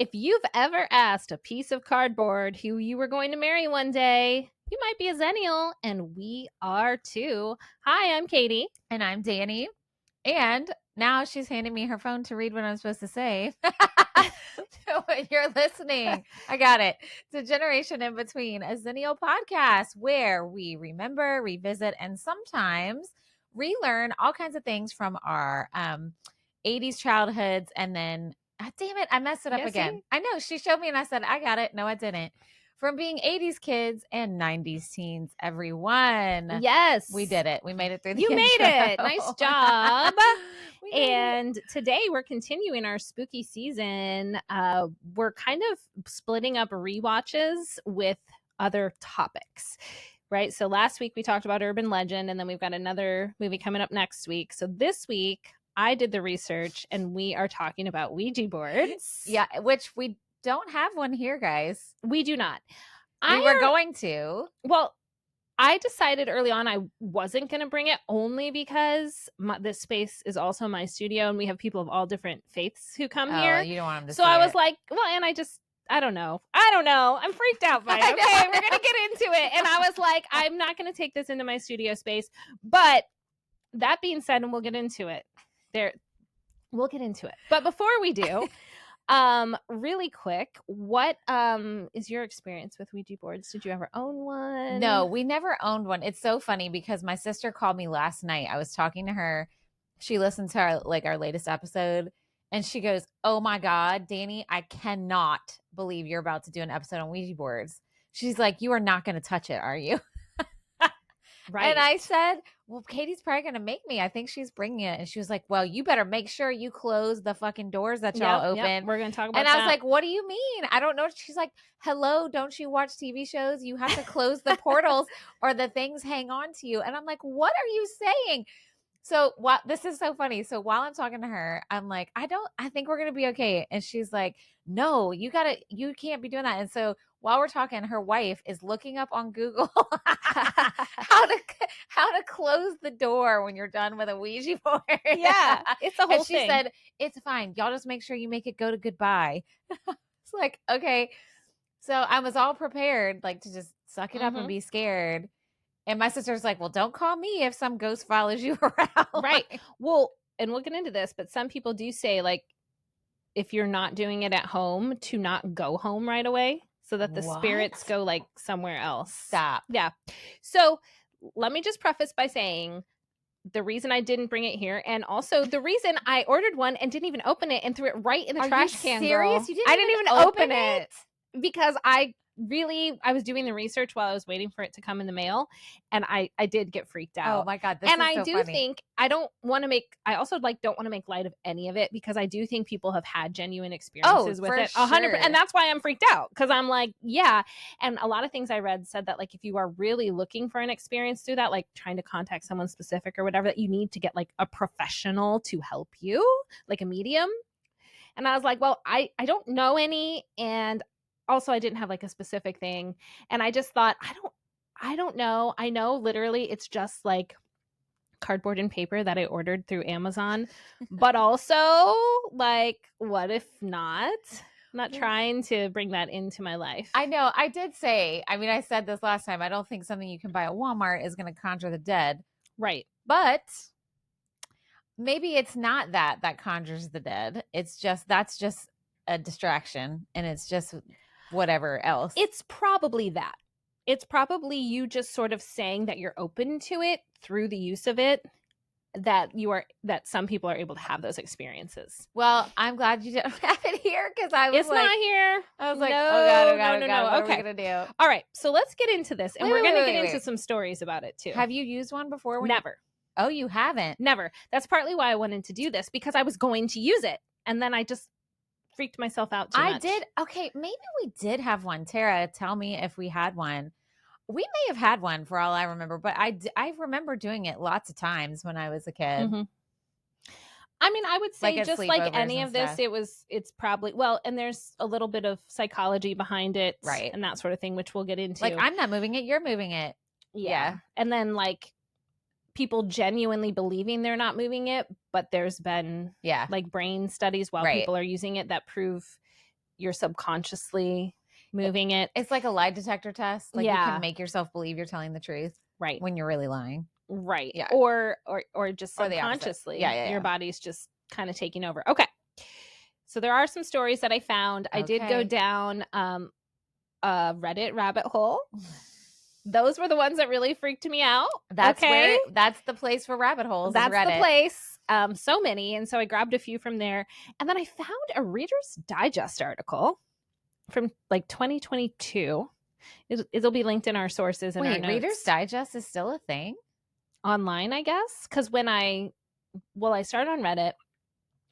If you've ever asked a piece of cardboard who you were going to marry one day, you might be a Xennial, and we are too. Hi, I'm Katie. And I'm Danny. And now she's handing me her phone to read what I'm supposed to say. When you're listening, I got it. It's a Generation in Between, a Xennial podcast where we remember, revisit, and sometimes relearn all kinds of things from our 80s childhoods. And then, damn it, I messed it up again. See? I know. She showed me and I said, I got it. No, I didn't. From being 80s kids and 90s teens, everyone. Yes. We did it. We made it through the You intro. made it. Nice job. We made And today we're continuing our spooky season. We're kind of splitting up rewatches with other topics, right? So last week we talked about urban legend, and then we've got another movie coming up next week. So this week I did the research, and we are talking about Ouija boards. Yeah, which we don't have one here, guys. We do not. We were going to. Well, I decided early on I wasn't going to bring it, only because this space is also my studio, and we have people of all different faiths who come here. You don't want them to So see I was it. like, well, and I don't know. I'm freaked out by it. Okay, we're going to get into it. And I was like, I'm not going to take this into my studio space. But that being said, and we'll get into it. We'll get into it. But before we do, really quick, what is your experience with Ouija boards? Did you ever own one? No, we never owned one. It's so funny because my sister called me last night. I was talking to her. She listened to our latest episode, and she goes, "Oh my God, Danny, I cannot believe you're about to do an episode on Ouija boards." She's like, "You are not going to touch it, are you?" Right. And I said, well, Katie's probably going to make me. I think she's bringing it. And she was like, well, you better make sure you close the fucking doors that y'all open. Yep. We're going to talk about that. And I was like, what do you mean? I don't know. She's like, hello, don't you watch TV shows? You have to close the portals or the things hang on to you. And I'm like, what are you saying? So this is so funny. So while I'm talking to her, I'm like, I think we're going to be okay. And she's like, no, you can't be doing that. And so while we're talking, her wife is looking up on Google how to close the door when you're done with a Ouija board. Yeah, it's a whole and she thing. said, it's fine. Y'all just make sure you make it go to goodbye. It's like, okay. So I was all prepared, like, to just suck it up and be scared. And my sister's like, well, don't call me if some ghost follows you around. Right. Well, and we'll get into this, but some people do say, like, if you're not doing it at home, to not go home right away so that the spirits go, like, somewhere else. Stop. Yeah. So let me just preface by saying the reason I didn't bring it here, and also the reason I ordered one and didn't even open it and threw it right in the trash can. Serious? Girl. You I didn't even open it because I was doing the research while I was waiting for it to come in the mail, and I did get freaked out. Oh my God. And I do think I don't want to make light of any of it, because I do think people have had genuine experiences with it 100%. And that's why I'm freaked out, because I'm like, yeah. And a lot of things I read said that, like, if you are really looking for an experience through that, like trying to contact someone specific or whatever, that you need to get like a professional to help you, like a medium. And I was like, well, I don't know any, and also I didn't have like a specific thing, and I just thought, I don't know. I know literally it's just like cardboard and paper that I ordered through Amazon, but also, like, what if not? I'm not trying to bring that into my life. I know. I did say, I mean, I said this last time, I don't think something you can buy at Walmart is going to conjure the dead. Right. But maybe it's not that conjures the dead. That's just a distraction, and it's just whatever else. It's probably that. It's probably you just sort of saying that you're open to it through the use of it, that some people are able to have those experiences. Well, I'm glad you don't have it here, because it's like, not here. I was like, no, oh God, no. What okay. are we gonna do? All right, so let's get into this, and we're gonna get into some stories about it too. Have you used one before? Never. Oh, you haven't? Never. That's partly why I wanted to do this, because I was going to use it, and then I just freaked myself out too much. I did. Okay, maybe we did have one. Tara, tell me if we had one. We may have had one, for all I remember, but I remember doing it lots of times when I was a kid. Mm-hmm. I mean, I would say, like, just like any of this, it's probably, well, and there's a little bit of psychology behind it, right, and that sort of thing, which we'll get into. Like, I'm not moving it, you're moving it. Yeah. And then, like, people genuinely believing they're not moving it, but there's been like brain studies while people are using it that prove you're subconsciously moving it. It's like a lie detector test. Like, Yeah. you can make yourself believe you're telling the truth, right, when you're really lying. Right. Yeah. Or just subconsciously. Yeah. Your body's just kind of taking over. Okay. So there are some stories that I found. I did go down a Reddit rabbit hole. Those were the ones that really freaked me out. That's the place for rabbit holes. That's Reddit. the place. So many. And so I grabbed a few from there. And then I found a Reader's Digest article from like 2022. It'll be linked in our sources and our notes. Reader's Digest is still a thing? Online, I guess. Because I started on Reddit.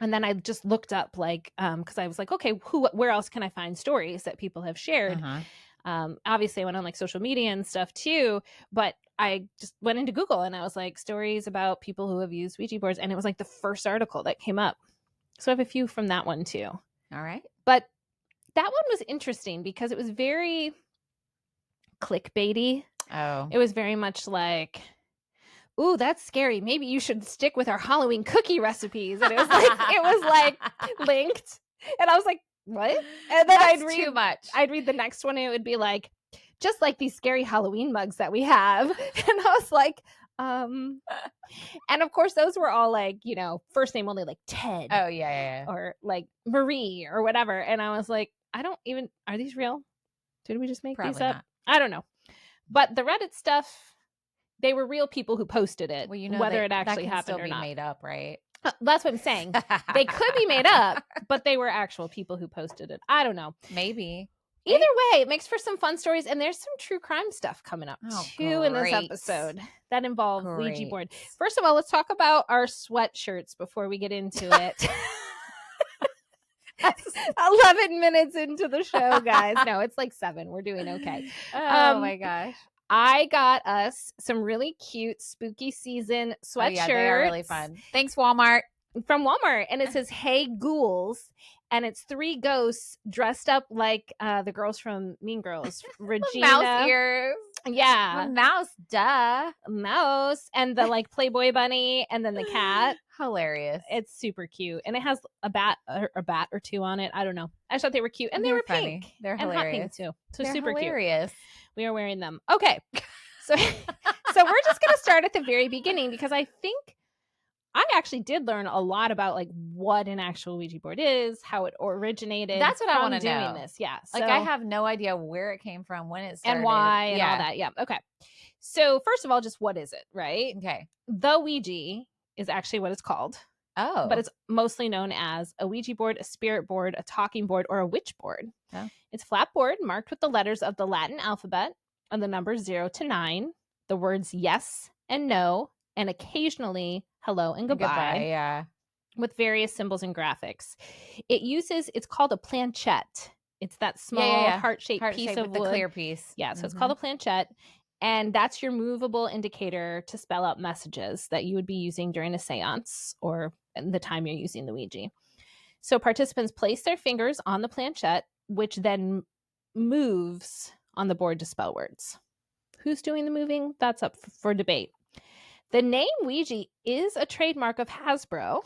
And then I just looked up, like, because I was like, okay, where else can I find stories that people have shared? Obviously, I went on like social media and stuff too, but I just went into Google and I was like, stories about people who have used Ouija boards. And it was like the first article that came up. So I have a few from that one too. All right. But that one was interesting because it was very clickbaity. Oh. It was very much like, ooh, that's scary. Maybe you should stick with our Halloween cookie recipes. And it was like linked. And I was like, what? And then That's too much. I'd read the next one and it would be like, just like these scary Halloween mugs that we have. And I was like, and of course those were all like, first name only, like Ted. Oh, yeah. Or like Marie or whatever. And I was like, are these real? Did we just make Probably these up? Not. I don't know. But the Reddit stuff, they were real people who posted it, well, whether it actually happened or not. not. Made up, right? That's what I'm saying. They could be made up, but they were actual people who posted it. I don't know. Maybe. Either way, it makes for some fun stories, and there's some true crime stuff coming up too in this episode that involve Ouija board. First of all, let's talk about our sweatshirts before we get into it. 11 minutes into the show, guys. No, it's like 7. We're doing okay. Oh my gosh. I got us some really cute spooky season sweatshirts. Oh, yeah, they are really fun. Thanks, Walmart. From Walmart. And it says, "Hey, ghouls." And it's 3 ghosts dressed up like the girls from Mean Girls. Regina. Mouse ears. Yeah. Mouse, duh. Mouse. And the like Playboy bunny. And then the cat. Hilarious. It's super cute. And it has a bat or 2 on it. I don't know. I just thought they were cute. And they were funny. pink. They're and hilarious. Hot pink too. So They're super hilarious. Cute. We are wearing them. Okay. So we're just going to start at the very beginning because I think I actually did learn a lot about like what an actual Ouija board is, how it originated. That's what I want to know. This. Yeah. So, like I have no idea where it came from, when it started. And why and all that. Yeah. Okay. So first of all, just what is it, right? Okay. The Ouija is actually what it's called. Oh. But it's mostly known as a Ouija board, a spirit board, a talking board, or a witch board. Oh. It's a flat board marked with the letters of the Latin alphabet and the numbers 0 to 9, the words yes and no, and occasionally hello and goodbye. Yeah. With various symbols and graphics. It's called a planchette. It's that small heart-shaped piece of wood. The clear piece. Yeah, so it's called a planchette. And that's your movable indicator to spell out messages that you would be using during a seance or the time you're using the Ouija. So participants place their fingers on the planchette, which then moves on the board to spell words. Who's doing the moving? That's up for debate. The name Ouija is a trademark of Hasbro,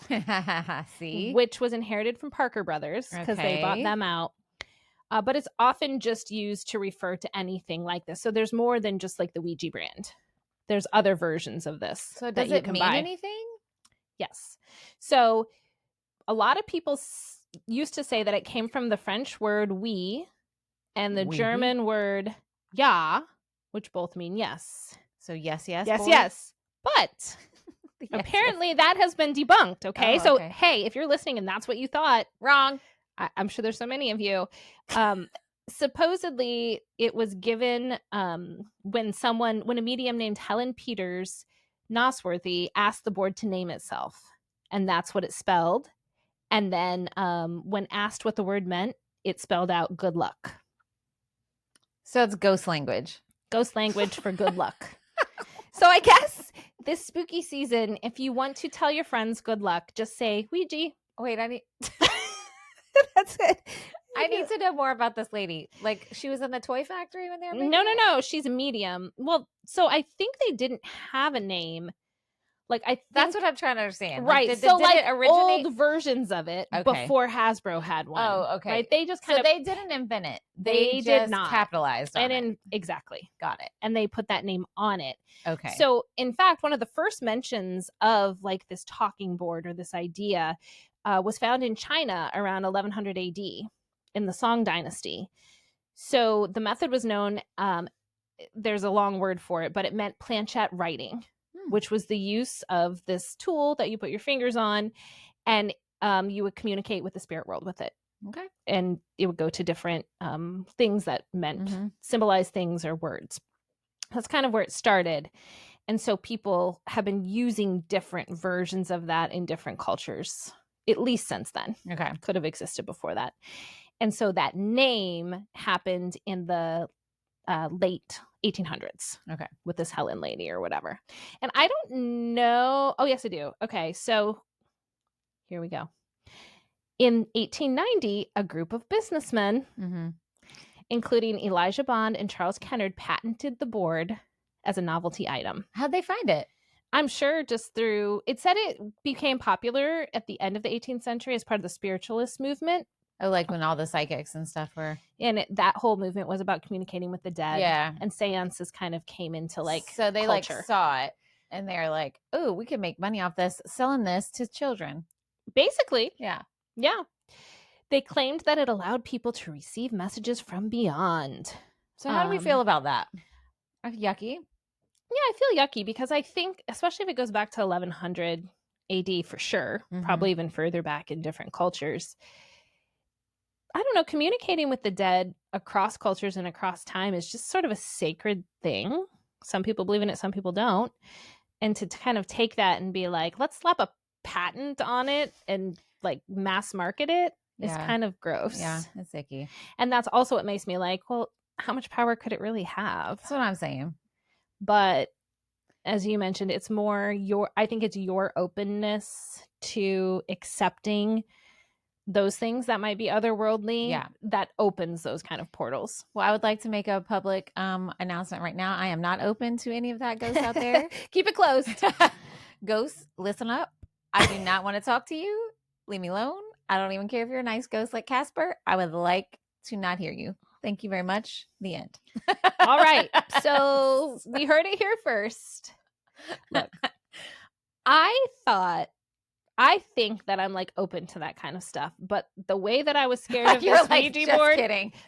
See? Which was inherited from Parker Brothers because they bought them out. But it's often just used to refer to anything like this. So there's more than just like the Ouija brand. There's other versions of this. So does it mean anything? Yes. So a lot of people used to say that it came from the French word oui and the German word ja, which both mean yes. So yes. But apparently that has been debunked, okay? So, hey, if you're listening and that's what you thought. Wrong. I'm sure there's so many of you. Supposedly, it was given when a medium named Helen Peters Nosworthy asked the board to name itself. And that's what it spelled. And then when asked what the word meant, it spelled out good luck. So it's ghost language. Ghost language for good luck. So I guess this spooky season, if you want to tell your friends good luck, just say Ouija. Wait, That's it. I need to know more about this lady. Like, she was in the toy factory when they were making No. She's a medium. Well, so I think they didn't have a name. Like, I think that's what I'm trying to understand. Right. Like, did it originate old versions of it before Hasbro had one. Oh, okay. Right. They just they didn't invent it. They did just not capitalized on it. Exactly. Got it. And they put that name on it. Okay. So in fact, one of the first mentions of like this talking board or this idea was found in China around 1100 AD in the Song dynasty. So the method was known, there's a long word for it, but it meant planchette writing, which was the use of this tool that you put your fingers on, and you would communicate with the spirit world with it. Okay. And it would go to different things that meant symbolize things or words. That's kind of where it started. And so people have been using different versions of that in different cultures, at least since then. Okay. Could have existed before that. And so that name happened in the late 1800s. Okay. With this Helen lady or whatever. And I don't know. Oh, yes, I do. Okay. So here we go. In 1890, a group of businessmen, including Elijah Bond and Charles Kennard, patented the board as a novelty item. How'd they find it? I'm sure just through, it said it became popular at the end of the 18th century as part of the spiritualist movement. Oh, like when all the psychics and stuff were. And that whole movement was about communicating with the dead. Yeah. And seances kind of came into like So they culture. Like saw it and they're like, oh, we can make money off this, selling this to children. Basically. Yeah. Yeah. They claimed that it allowed people to receive messages from beyond. So how do we feel about that? Yucky. Yeah, I feel yucky because I think, especially if it goes back to 1100 AD for sure, probably even further back in different cultures. I don't know, communicating with the dead across cultures and across time is just sort of a sacred thing. Some people believe in it, some people don't. And to kind of take that and be like, let's slap a patent on it and like mass market it is kind of gross. Yeah, it's icky. And that's also what makes me like, well, how much power could it really have? That's what I'm saying. But as you mentioned, it's more I think it's your openness to accepting those things that might be otherworldly that opens those kind of portals. Well, I would like to make a public announcement right now. I am not open to any of that ghosts out there. Keep it closed. Ghosts, listen up. I do not want to talk to you. Leave me alone. I don't even care if you're a nice ghost like Casper. I would like to not hear you. Thank you very much. The end. All right. So we heard it here first. Look, I think that I'm like open to that kind of stuff, but the way that I was scared of this Ouija board,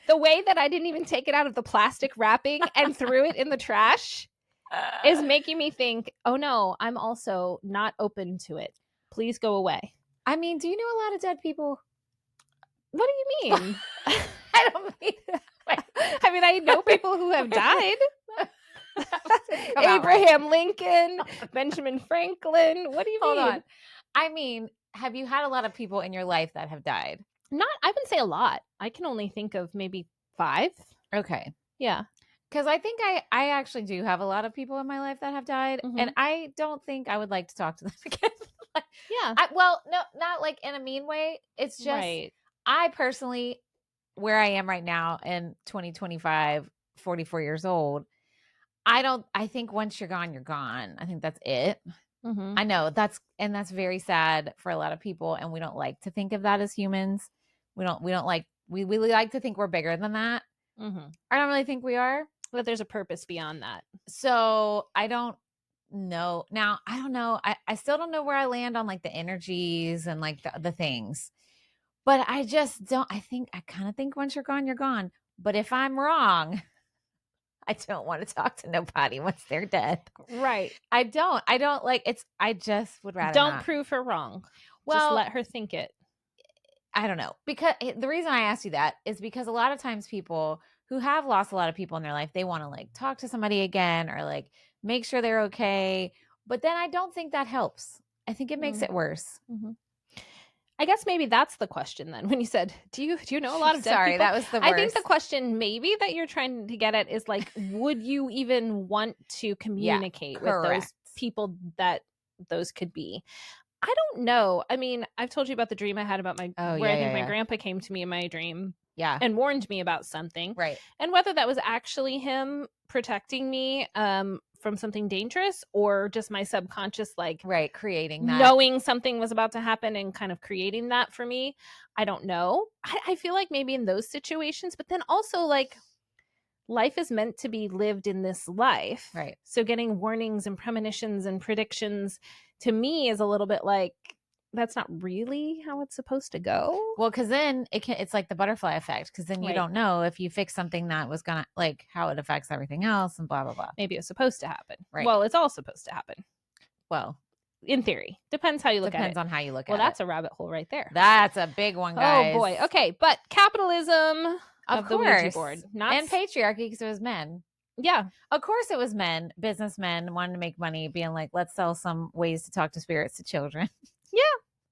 the way that I didn't even take it out of the plastic wrapping and threw it in the trash is making me think, oh no, I'm also not open to it. Please go away. I mean, do you know a lot of dead people? What do you mean? I don't mean that. I mean, I know people who have died. Abraham Lincoln, Benjamin Franklin. What do you mean? Hold on. I mean, have you had a lot of people in your life that have died? I wouldn't say a lot. I can only think of maybe 5. Okay. Yeah. Because I think I actually do have a lot of people in my life that have died. And I don't think I would like to talk to them again. Well, no, not like in a mean way. It's just, I personally, where I am right now in 2025, 44 years old, I think once you're gone, you're gone. I think that's it. I know that's very sad for a lot of people. And we don't like to think of that as humans. We really like to think we're bigger than that. I don't really think we are. But there's a purpose beyond that. So I don't know. Now, I don't know. I still don't know where I land on like the energies and like the things. But I just don't. I kind of think once you're gone, you're gone. But if I'm wrong, I don't want to talk to nobody once they're dead. Right. I don't like it's. I just would rather don't not. prove her wrong. Well, just let her think it. I don't know. Because the reason I asked you that is because a lot of times people who have lost a lot of people in their life, they want to like talk to somebody again or like make sure they're okay. But then I don't think that helps. I think it makes it worse. I guess maybe that's the question then. When you said, do you know a lot of dead people? That was the worst. I think the question maybe that you're trying to get at is like, would you even want to communicate with those people that those could be? I don't know. I mean, I've told you about the dream I had about I think my grandpa came to me in my dream and warned me about something. Right. And whether that was actually him protecting me from something dangerous or just my subconscious, like creating that, knowing something was about to happen and kind of creating that for me. I don't know. I feel like maybe in those situations, but then also like life is meant to be lived in this life. Right. So getting warnings and premonitions and predictions to me is a little bit like, that's not really how it's supposed to go. Well, because then it's like the butterfly effect, because then you don't know if you fix something that was gonna, like, how it affects everything else and blah blah blah. Maybe it's supposed to happen. Right. Well, it's all supposed to happen. Well, in theory. Depends how you look at it. Depends on how you look at it. Well, that's a rabbit hole right there. That's a big one, guys. Oh boy. Okay, but capitalism of the Ouija board, and patriarchy, because it was men. Yeah, of course it was men, businessmen wanting to make money, being like, let's sell some ways to talk to spirits to children. Yeah.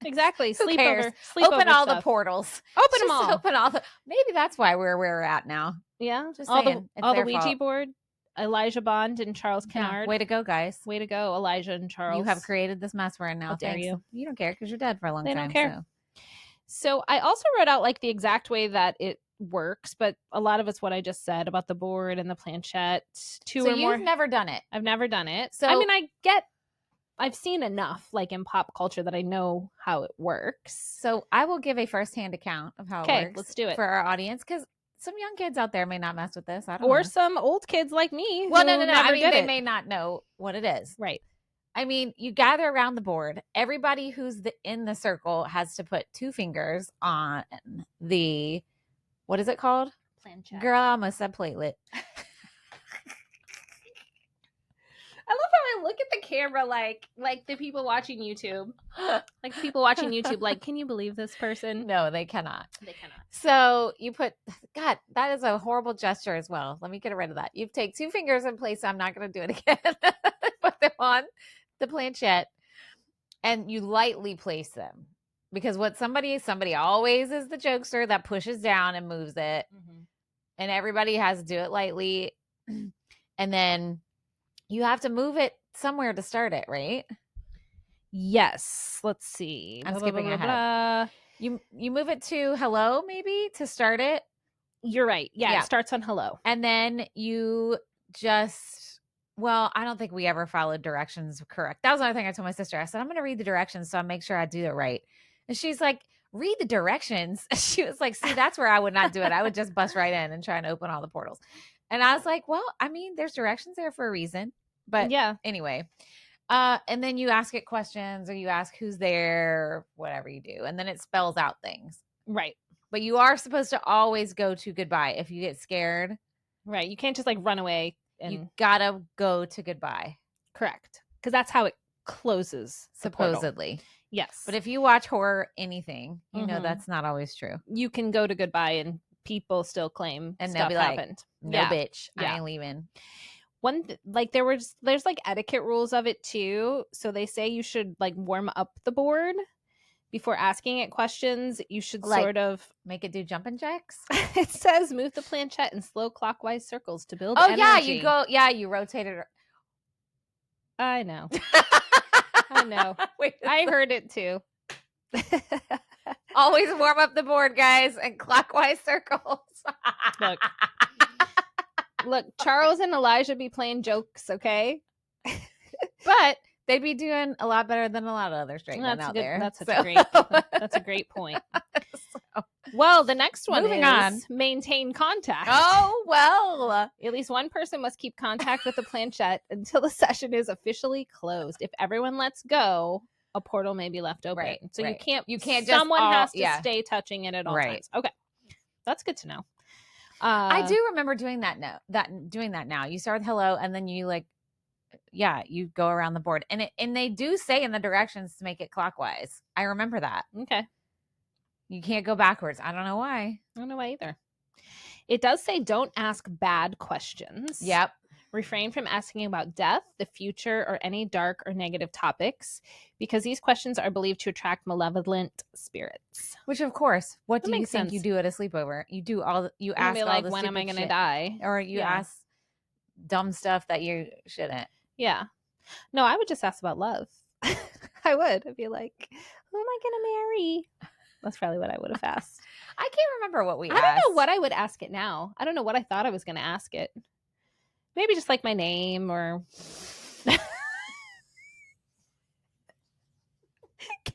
Exactly. Who cares? Sleepover open all stuff. the portals. Open them all. Open all the. Maybe that's why we're at now. Yeah. Just all saying. all the Ouija board. Elijah Bond and Charles Kennard. Yeah. Way to go, guys. Way to go, Elijah and Charles. You have created this mess we're in now. How dare you? You don't care because you're dead for a long time. They don't care. So I also wrote out like the exact way that it works, but a lot of it's what I just said about the board and the planchette. So you've never done it. I've never done it. So I mean, I've seen enough like in pop culture that I know how it works. So I will give a firsthand account of how it works. Let's do it for our audience, because some young kids out there may not mess with this. I don't or know. Some old kids like me. Well, no. I mean, they may not know what it is. Right. I mean, you gather around the board. Everybody who's in the circle has to put 2 fingers on the, what is it called? Planchette. Girl, I almost said platelet. I love how I look at the camera like the people watching YouTube. Like people watching YouTube, like, can you believe this person? No, they cannot. They cannot. So you put, God, that is a horrible gesture as well. Let me get rid of that. You take 2 fingers in place. I'm not going to do it again. Put them on the planchette and you lightly place them. Because what somebody always is the jokester that pushes down and moves it. Mm-hmm. And everybody has to do it lightly. And then you have to move it somewhere to start it, right? Yes. Let's see. I'm skipping ahead. You move it to hello, maybe, to start it. You're right. Yeah, it starts on hello. And then you just, well, I don't think we ever followed directions correct. That was another thing I told my sister. I said, I'm going to read the directions so I make sure I do it right. And she's like, read the directions. She was like, see, that's where I would not do it. I would just bust right in and try and open all the portals. And I was like, well, I mean, there's directions there for a reason. But yeah, anyway. And then you ask it questions or you ask who's there, whatever you do. And then it spells out things. Right. But you are supposed to always go to goodbye if you get scared. Right. You can't just like run away. You gotta go to goodbye. Correct. Because that's how it closes. Supposedly. Yes. But if you watch horror anything, you know that's not always true. You can go to goodbye and people still claim and stuff they'll be like, happened. No, bitch. I ain't leaving. There's like etiquette rules of it too. So they say you should like warm up the board before asking it questions. You should like, sort of make it do jumping jacks. It says move the planchette in slow clockwise circles to build energy. You rotate it. I know. I know. I heard it too. Always warm up the board, guys, in clockwise circles. Look, Charles and Elijah be playing jokes, okay? But they'd be doing a lot better than a lot of other straight men out there. That's a great point. Well, the next one is maintain contact. Oh, well. At least one person must keep contact with the planchette until the session is officially closed. If everyone lets go, a portal may be left open. Right, so right. you can't someone has to stay touching it at all times. Okay. That's good to know. I do remember doing that now. You start with hello and then you you go around the board. And they do say in the directions to make it clockwise. I remember that. Okay. You can't go backwards. I don't know why. I don't know why either. It does say don't ask bad questions. Yep. Refrain from asking about death, the future, or any dark or negative topics because these questions are believed to attract malevolent spirits. Which, of course, what do you think you do at a sleepover? You ask all like, the when am I going to shit. die? Or you ask dumb stuff that you shouldn't. Yeah. No, I would just ask about love. I would. I'd be like, who am I going to marry? That's probably what I would have asked. I can't remember what we asked. I don't know what I would ask it now. I don't know what I thought I was going to ask it. Maybe just like my name or...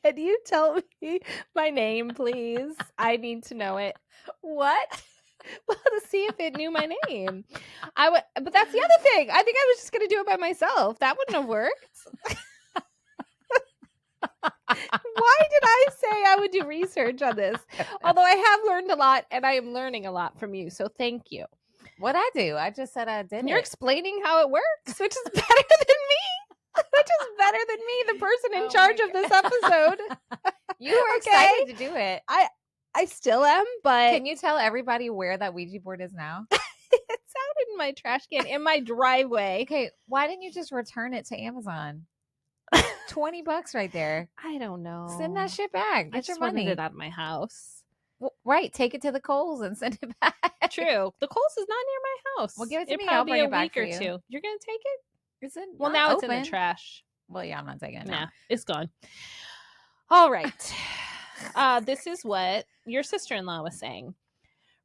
Can you tell me my name, please? I need to know it. What? Well, to see if it knew my name. But that's the other thing. I think I was just going to do it by myself. That wouldn't have worked. Why did I say I would do research on this? Although I have learned a lot, and I am learning a lot from you. So thank you. What'd I do? I just said I did. And you're explaining how it works, which is better than me. Which is better than me, the person in charge of this episode. You were excited to do it. I still am, but... Can you tell everybody where that Ouija board is now? It's out in my trash can, in my driveway. Okay, why didn't you just return it to Amazon? $20 right there. I don't know. Send that shit back. Get your money. I it out of my house. Well, right, take it to the Kohl's and send it back. True. The Kohl's is not near my house. Well, give it to me. I'll bring it back for you. Two. You're gonna take it? Is it? Well, now open. It's in the trash. Well, yeah, I'm not taking it now. Yeah, it's gone. All right. This is what your sister-in-law was saying.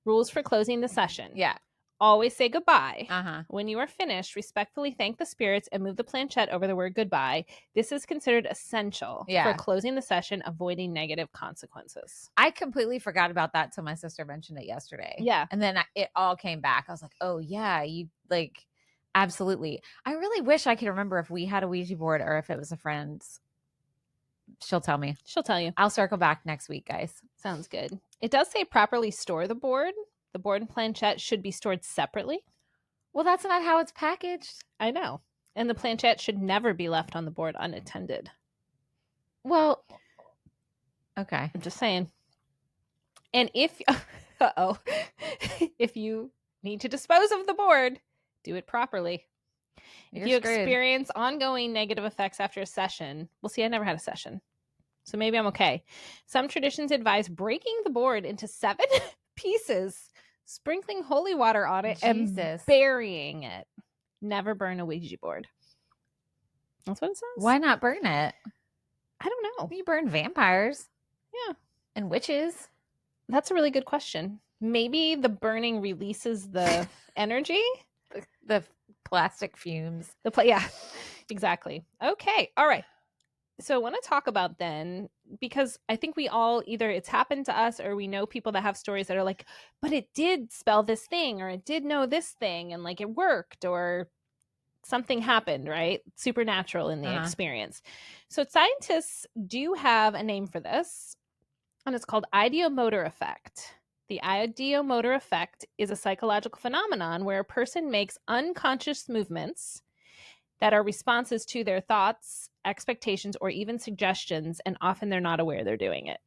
Rules for closing the session. Yeah. Always say goodbye. Uh-huh. When you are finished, respectfully thank the spirits and move the planchette over the word goodbye. This is considered essential for closing the session, avoiding negative consequences. I completely forgot about that till my sister mentioned it yesterday. Yeah. And then it all came back. I was like, oh, yeah, you like, absolutely. I really wish I could remember if we had a Ouija board or if it was a friend's. She'll tell me. She'll tell you. I'll circle back next week, guys. Sounds good. It does say properly store the board. The board and planchette should be stored separately. Well, that's not how it's packaged. I know. And the planchette should never be left on the board unattended. Well, okay. I'm just saying. And if, if you need to dispose of the board, do it properly. If you experience ongoing negative effects after a session, well, see, I never had a session, so maybe I'm okay. Some traditions advise breaking the board into 7 pieces, sprinkling holy water on it, and burying it. Never burn a Ouija board. That's what it says. Why not burn it? I don't know. You burn vampires. Yeah. And witches. That's a really good question. Maybe the burning releases the energy? The plastic fumes. Yeah, exactly. Okay. All right. So I want to talk about then, because I think we all either it's happened to us or we know people that have stories that are like, but it did spell this thing or it did know this thing and like it worked or something happened, right? Supernatural in the experience. So scientists do have a name for this, and it's called ideomotor effect. The ideomotor effect is a psychological phenomenon where a person makes unconscious movements that are responses to their thoughts, expectations, or even suggestions, and often they're not aware they're doing it.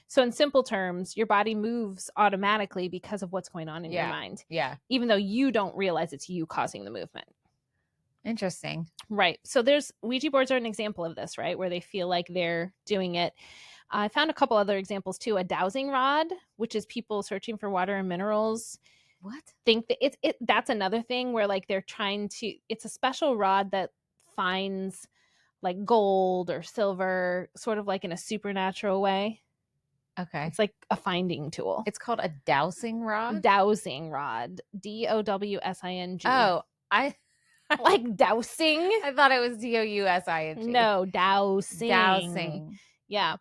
So in simple terms, your body moves automatically because of what's going on in your mind. Yeah. Even though you don't realize it's you causing the movement. Interesting. Right. So Ouija boards are an example of this, right? Where they feel like they're doing it. I found a couple other examples too. A dowsing rod, which is people searching for water and minerals. What? Think that that's another thing where like they're trying to, it's a special rod that finds like gold or silver, sort of like in a supernatural way. Okay. It's like a finding tool. It's called a dowsing rod? Dowsing rod. DOWSING. Oh, like dousing. I thought it was DOUSING. No, dowsing. Dowsing. Yeah.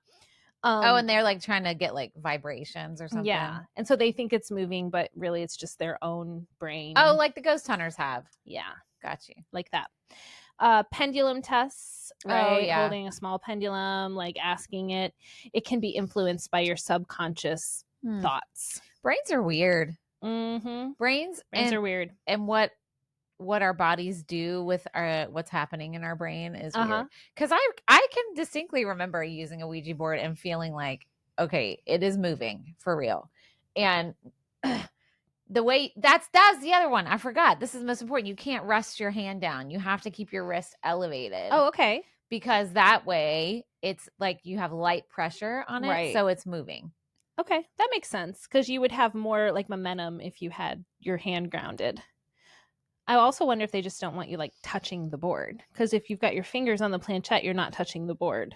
And they're like trying to get like vibrations or something. Yeah. And so they think it's moving, but really it's just their own brain. Oh, like the ghost hunters have. Yeah. Got you. Like that. Pendulum tests, right? Oh, yeah. Holding a small pendulum, like asking it. It can be influenced by your subconscious thoughts. Brains are weird. Mm-hmm. Brains are weird. And what our bodies do with what's happening in our brain is weird. Because I can distinctly remember using a Ouija board and feeling like, okay, it is moving for real. And the way that's the other one. I forgot. This is most important. You can't rest your hand down. You have to keep your wrist elevated. Oh, okay. Because that way it's like you have light pressure on it. Right. So it's moving. Okay. That makes sense. Because you would have more like momentum if you had your hand grounded. I also wonder if they just don't want you like touching the board. Because if you've got your fingers on the planchette, you're not touching the board.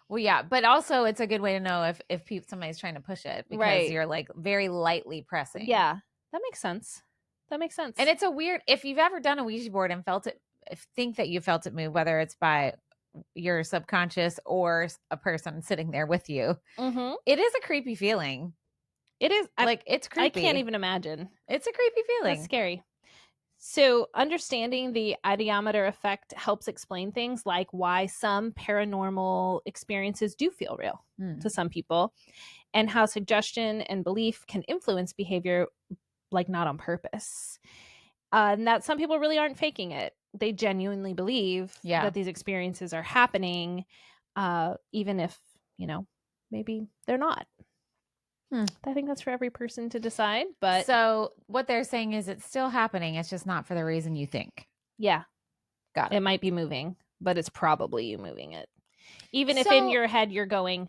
Well, yeah, but also it's a good way to know if somebody's trying to push it because you're like very lightly pressing. Yeah, that makes sense. That makes sense. And it's a weird, if you've ever done a Ouija board and think that you felt it move, whether it's by your subconscious or a person sitting there with you, it is a creepy feeling. It is. It's creepy. I can't even imagine. It's a creepy feeling. That's scary. So understanding the ideometer effect helps explain things like why some paranormal experiences do feel real to some people, and how suggestion and belief can influence behavior, like not on purpose. And that some people really aren't faking it. They genuinely believe that these experiences are happening, even if, maybe they're not. I think that's for every person to decide. But so what they're saying is it's still happening. It's just not for the reason you think. Yeah. Got it. It might be moving, but it's probably you moving it. Even if in your head you're going,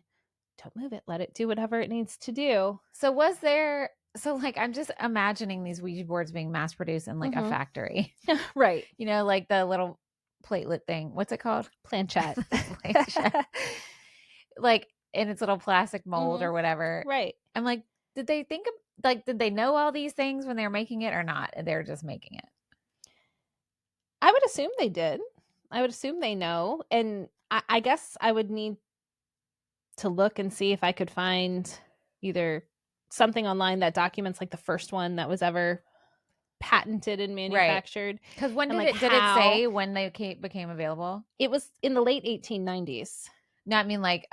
don't move it, let it do whatever it needs to do. So I'm just imagining these Ouija boards being mass produced in like a factory. Right. Like the little platelet thing. What's it called? Planchette. Like in its little plastic mold or whatever. Right. I'm like, did they think of, did they know all these things when they were making it or not? They're just making it. I would assume they did. I would assume they know. And I guess I would need to look and see if I could find either something online that documents like the first one that was ever patented and manufactured. Because when did it say when they became available? It was in the late 1890s. No, I mean like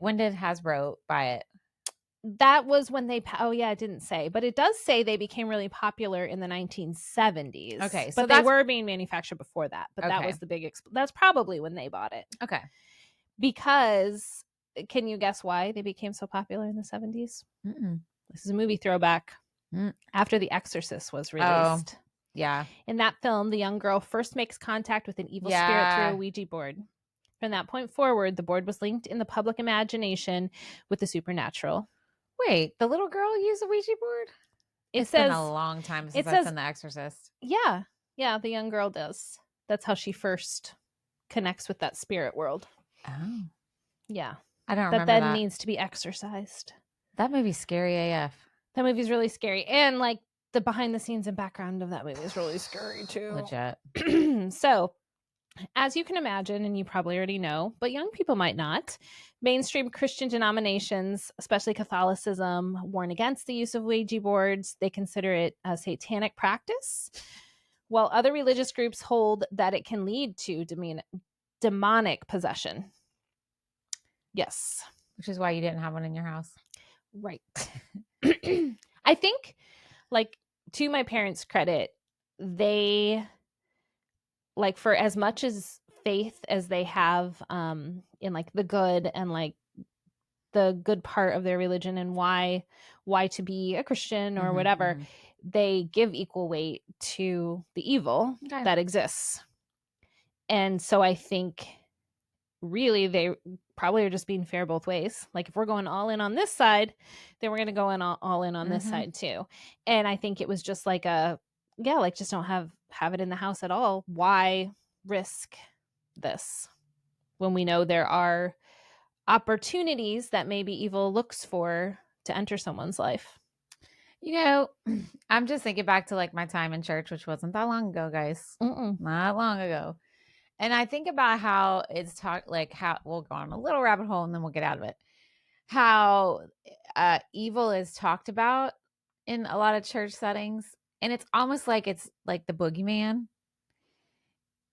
when did Hasbro buy it? That was when they, it didn't say, but it does say they became really popular in the 1970s. Okay. So they were being manufactured before that, but that was the big, that's probably when they bought it. Okay. Because, can you guess why they became so popular in the 70s? This is a movie throwback. After The Exorcist was released. Oh, yeah. In that film, the young girl first makes contact with an evil spirit through a Ouija board. From that point forward, the board was linked in the public imagination with the supernatural. Wait, the little girl used a Ouija board? It's been a long time since I've seen The Exorcist. Yeah. Yeah, the young girl does. That's how she first connects with that spirit world. Oh. Yeah. I don't remember that. That then needs to be exorcised. That movie's scary AF. That movie's really scary. And like the behind the scenes and background of that movie is really scary too. Legit. So, as you can imagine, and you probably already know, but young people might not, mainstream Christian denominations, especially Catholicism, warn against the use of Ouija boards. They consider it a satanic practice, while other religious groups hold that it can lead to demonic possession. Yes. Which is why you didn't have one in your house. Right. I think, like, to my parents' credit, they, like, for as much as faith as they have in like the good and like the good part of their religion and why to be a Christian or whatever, they give equal weight to the evil that exists. And so I think really they probably are just being fair both ways. Like if we're going all in on this side, then we're going to go in all in on this side too. And I think it was just like just don't have it in the house at all. Why risk this when we know there are opportunities that maybe evil looks for to enter someone's life? I'm just thinking back to like my time in church, which wasn't that long ago, guys. Not long ago. And I think about how it's talked, like how we'll go on a little rabbit hole and then we'll get out of it. How evil is talked about in a lot of church settings. And it's almost like it's like the boogeyman.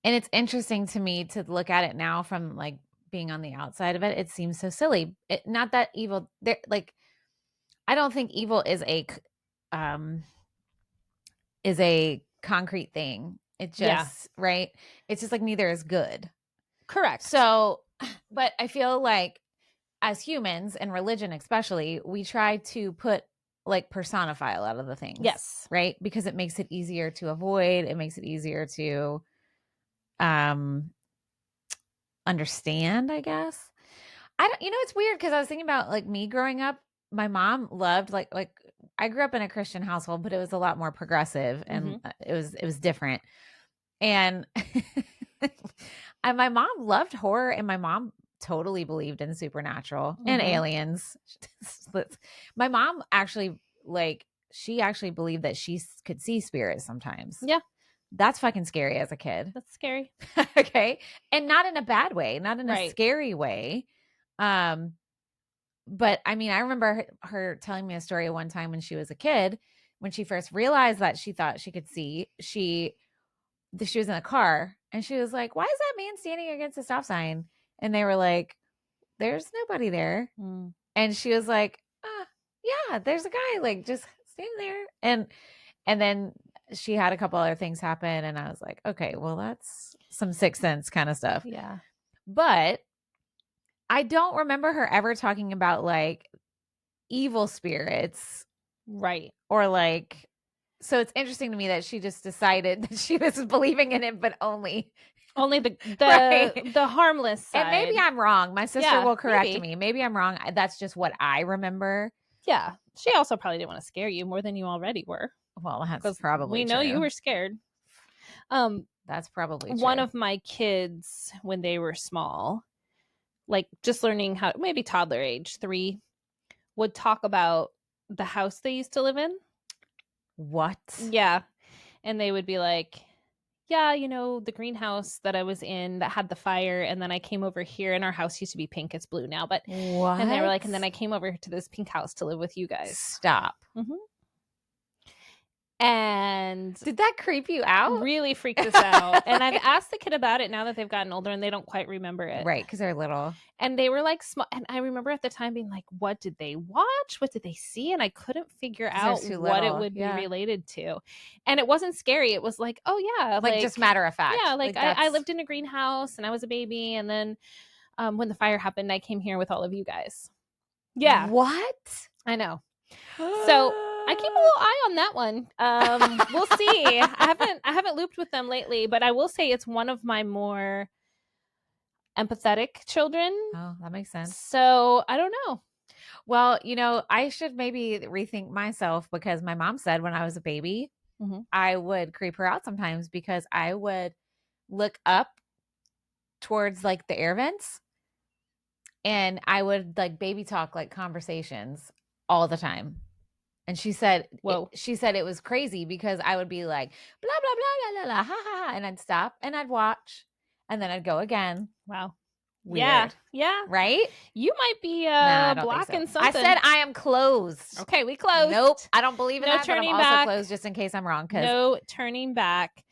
And it's interesting to me to look at it now from like being on the outside of it. It seems so silly. Not that evil. Like, I don't think evil is a concrete thing. It just, right? It's just like neither is good. Correct. So, but I feel like as humans and religion especially, we try to personify a lot of the things. Yes. Right? Because it makes it easier to avoid. It makes it easier to understand, I guess. It's weird because I was thinking about like me growing up. My mom loved like I grew up in a Christian household, but it was a lot more progressive and it was different. And my mom loved horror, and my mom totally believed in supernatural and aliens. My mom actually she actually believed that she could see spirits sometimes. Yeah. That's fucking scary as a kid. That's scary. Okay. And not in a bad way, not in a Right. scary way. But I mean, I remember her telling me a story one time when she was a kid, when she first realized that she thought she could see, she was in a car and she was like, why is that man standing against a stop sign? And they were like, there's nobody there. And she was like, yeah, there's a guy like just standing there. And then she had a couple other things happen. And I was like, okay, well, that's some Sixth Sense kind of stuff. Yeah. But I don't remember her ever talking about like evil spirits. Right. Or like, so it's interesting to me that she just decided that she was believing in it, but only the right. the harmless side. And maybe I'm wrong. My sister will correct me. Maybe I'm wrong. That's just what I remember. Yeah. She also probably didn't want to scare you more than you already were. Well, that's probably we know true. You were scared. That's probably true. One of my kids, when they were small, like just learning how, maybe toddler age, 3, would talk about the house they used to live in. What? Yeah. And they would be like, yeah, the greenhouse that I was in that had the fire, and then I came over here and our house used to be pink. It's blue now, but what? And they were like, and then I came over to this pink house to live with you guys. Stop. Mm-hmm. And did that creep you out? Really freaked us out. And I've asked the kid about it now that they've gotten older and they don't quite remember it. Right, because they're little. And they were like small. And I remember at the time being like, what did they watch? What did they see? And I couldn't figure out what it would be related to. And it wasn't scary. It was like, oh yeah. Like just matter of fact. Yeah, like I lived in a greenhouse and I was a baby. And then when the fire happened, I came here with all of you guys. Yeah. What? I know. So I keep a little eye on that one. We'll see. I haven't looped with them lately, but I will say it's one of my more empathetic children. Oh, that makes sense. So I don't know. Well, I should maybe rethink myself, because my mom said when I was a baby, I would creep her out sometimes because I would look up towards like the air vents and I would like baby talk like conversations all the time. And she said, it was crazy because I would be like, blah, blah, blah, blah, blah, ha, ha, ha. And I'd stop and I'd watch and then I'd go again. Wow. Weird. Yeah. Right? You might be blocking something. I said I am closed. Okay, we closed. Nope. I don't believe in that, turning but I'm back. also closed just in case I'm wrong. No turning back.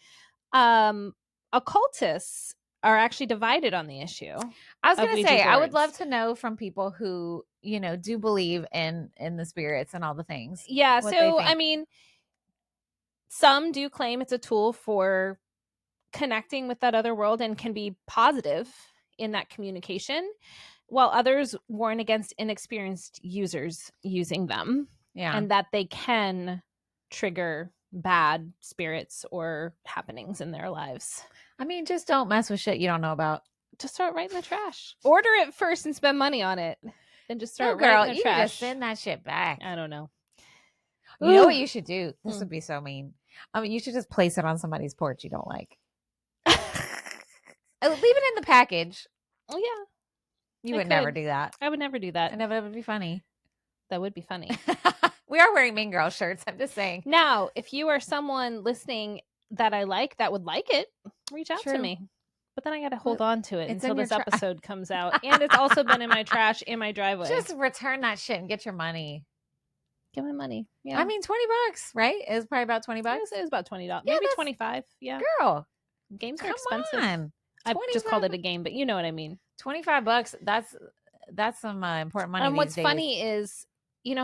Occultists are actually divided on the issue. I was going to say, I would love to know from people who, do believe in the spirits and all the things. Yeah. So, I mean, some do claim it's a tool for connecting with that other world and can be positive in that communication, while others warn against inexperienced users using them. Yeah. And that they can trigger bad spirits or happenings in their lives. I mean, just don't mess with shit you don't know about. Just start right in the trash. Order it first and spend money on it. Then just start right in the trash. Just send that shit back. I don't know. You know what you should do? This would be so mean. You should just place it on somebody's porch you don't like. Leave it in the package. Oh yeah. You would never do that. I would never do that. And that would be funny. That would be funny. We are wearing Mean Girl shirts. I'm just saying. Now, if you are someone listening that I like that would like it, reach out to me. But then I got to hold on to it until this episode comes out. And it's also been in my trash in my driveway. Just return that shit and get your money. Get my money. Yeah. I mean, $20, right? It was probably about $20. It was about $20. Yeah, maybe 25. Yeah. Girl. Games are expensive. I just called it a game, but you know what I mean. $25. That's some important money. What's funny is,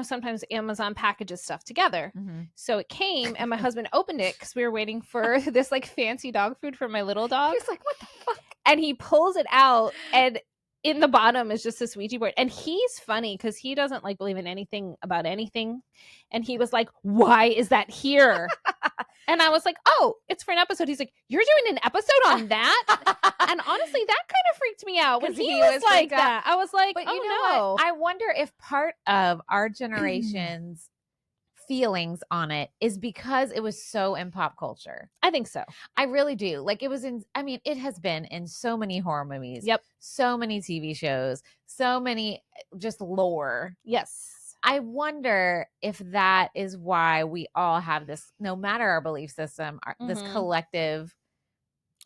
sometimes Amazon packages stuff together. Mm-hmm. So it came and my husband opened it because we were waiting for this like fancy dog food for my little dog. He's like, what the fuck? And he pulls it out and in the bottom is just this Ouija board. And he's funny because he doesn't like believe in anything about anything. And he was like, why is that here? And I was like, oh, it's for an episode. He's like, you're doing an episode on that? And honestly, that kind of freaked me out when he was like that. I was like, but oh, you know what? I wonder if part of our generation's feelings on it is because it was so in pop culture. I think so. I really do. Like it has been in so many horror movies. Yep. So many TV shows, so many just lore. Yes. I wonder if that is why we all have this, no matter our belief system, this collective.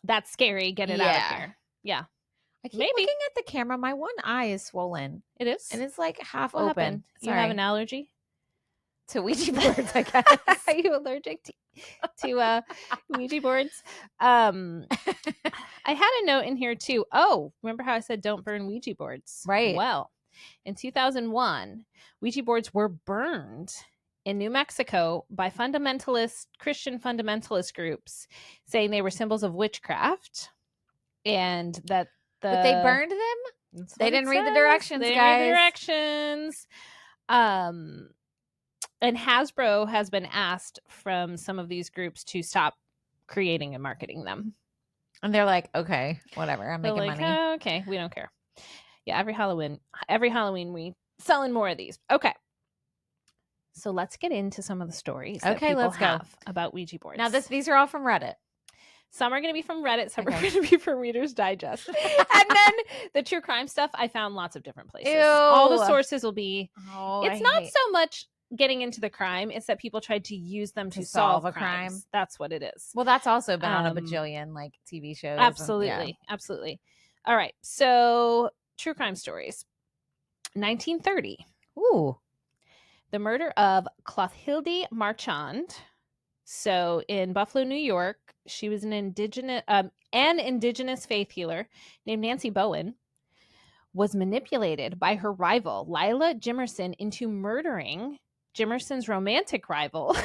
That's scary. Get it out of here. Yeah. I keep looking at the camera. My one eye is swollen. It is? And it's like half what open. Happened? You have an allergy? To Ouija boards, I guess. Are you allergic to Ouija boards? I had a note in here too. Oh, remember how I said don't burn Ouija boards? Right. Well, in 2001, Ouija boards were burned in New Mexico by Christian fundamentalist groups, saying they were symbols of witchcraft, and that But they burned them? They didn't read the directions, guys. They didn't read the directions. And Hasbro has been asked from some of these groups to stop creating and marketing them. And they're like, okay, whatever. I'm making money. Oh, okay, we don't care. Yeah, every Halloween we selling more of these. Okay. So let's get into some of the stories that people have about Ouija boards. Now these are all from Reddit. Some are going to be from Reddit. Some are going to be from Reader's Digest. And then the true crime stuff, I found lots of different places. Ew. All the sources will be. It's not so much getting into the crime. It's that people tried to use them to solve a crime. That's what it is. Well, that's also been on a bajillion like TV shows. Absolutely. Absolutely. All right. So true crime stories. 1930. Ooh. The murder of Clothilde Marchand. So in Buffalo, New York, she was an indigenous faith healer named Nancy Bowen, was manipulated by her rival, Lila Jimerson, into murdering Jimerson's romantic rival,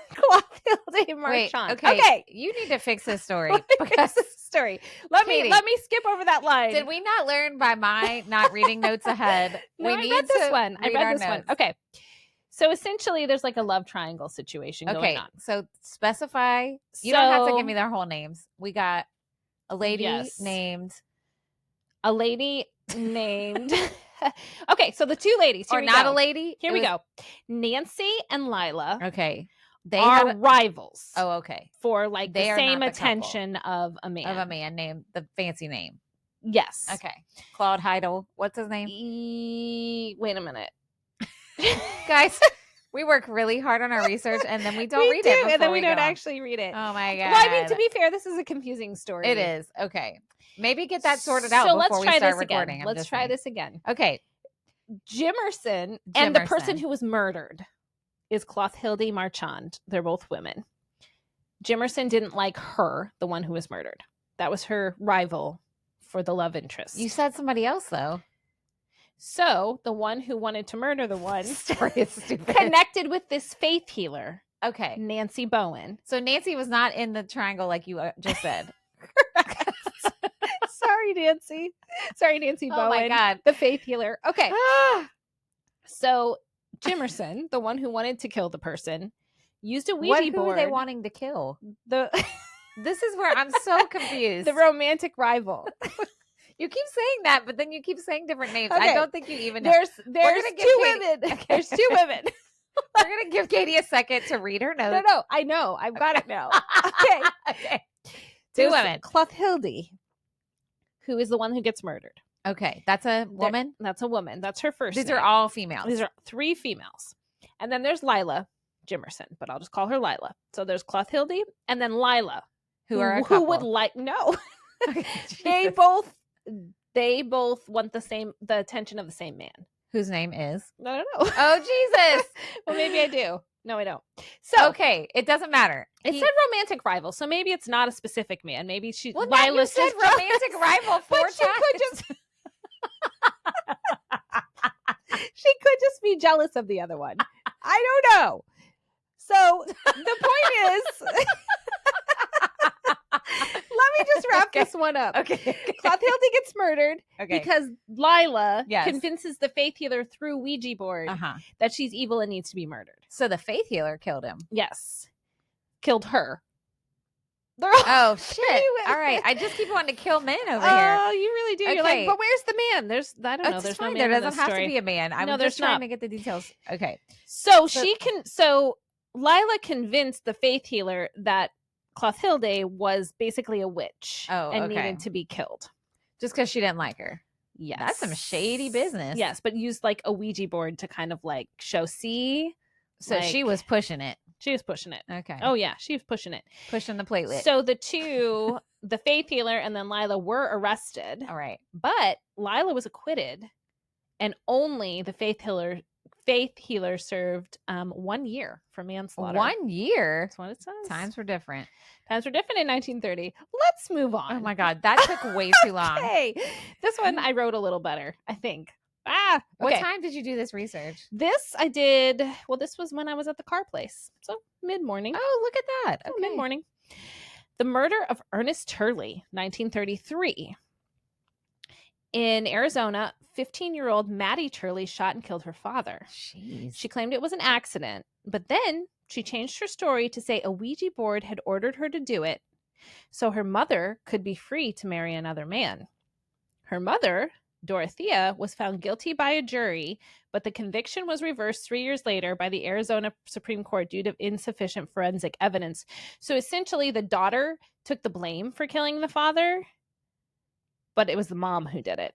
Clothilde Marchand. Wait, okay. You need to fix this story. Let me skip over that line. Did we not learn by my not reading notes ahead? No, I read this one. Okay. So essentially, there's like a love triangle situation going on. So specify. You don't have to give me their whole names. We got a lady named. Okay, so the two ladies. Or not a lady. Here we go. Nancy and Lila. Okay. They are rivals. Oh, okay. For like the same attention of a man. Of a man named the fancy name. Yes. Okay. Claude Heidel. What's his name? Wait a minute. Guys, we work really hard on our research and then we don't read it. And then we don't actually read it. Oh my God. Well, I mean, to be fair, this is a confusing story. It is. Okay. Maybe get that sorted out before we start recording. Let's try this again. Okay. Jimerson and the person who was murdered is Clothilde Marchand. They're both women. Jimerson didn't like her, the one who was murdered. That was her rival for the love interest. You said somebody else, though. So the one who wanted to murder the one story is stupid. Connected with this faith healer. Okay. Nancy Bowen. So Nancy was not in the triangle like you just said. Sorry, Nancy Bowen. Oh my God. The faith healer. Okay. So Jimerson, the one who wanted to kill the person, used a Ouija board. Who are they wanting to kill? This is where I'm so confused. The romantic rival. You keep saying that, but then you keep saying different names. Okay. I don't think you even know. There's two women. Okay. There's two women. We're going to give Katie a second to read her notes. No. I know. I've got it now. Okay. Two women. Clothilde, who is the one who gets murdered. Okay. That's a woman? That's a woman. That's her first These name. are all females. These are three females. And then there's Lila Jimerson, but I'll just call her Lila. So there's Clothilde and then Lila, who would like no. They both want the attention of the same man. Whose name is? I don't know. Oh, Jesus. Well, maybe I do. No, I don't. So okay, it doesn't matter. It said romantic rival, so maybe it's not a specific man. Maybe Lila said romantic rival four times. She could just be jealous of the other one. I don't know. So the point is, let me just wrap this one up. Okay. Clothilde gets murdered because Lila convinces the faith healer through Ouija board that she's evil and needs to be murdered. So the faith healer killed him. Yes. Killed her. Oh, shit. All right. I just keep wanting to kill men over here. Oh, you really do. Okay. You're like, but where's the man? I don't know. There's no man. There doesn't have to be a man. I'm just trying to get the details. Okay. So Lila convinced the faith healer that Clothilde was basically a witch and needed to be killed. Just because she didn't like her. Yes. That's some shady business. Yes, but used like a Ouija board to kind of like show, see. So she was pushing it. She was pushing it. Okay. Oh, yeah. She was pushing it. Pushing the platelet. So the two, the faith healer and then Lila, were arrested. All right. But Lila was acquitted. And only the faith healer served 1 year for manslaughter. 1 year? That's what it says. Times were different. Times were different in 1930. Let's move on. Oh my God. That took way too long. Okay. This one I wrote a little better, I think. Okay. What time did you do this research? This I did. Well, this was when I was at the car place. So mid-morning. Oh, look at that. Okay. Mid-morning. The murder of Ernest Turley, 1933. In Arizona, 15-year-old Maddie Turley shot and killed her father. Jeez. She claimed it was an accident, but then she changed her story to say a Ouija board had ordered her to do it so her mother could be free to marry another man. Her mother, Dorothea, was found guilty by a jury, but the conviction was reversed 3 years later by the Arizona Supreme Court due to insufficient forensic evidence. So essentially, the daughter took the blame for killing the father, but it was the mom who did it.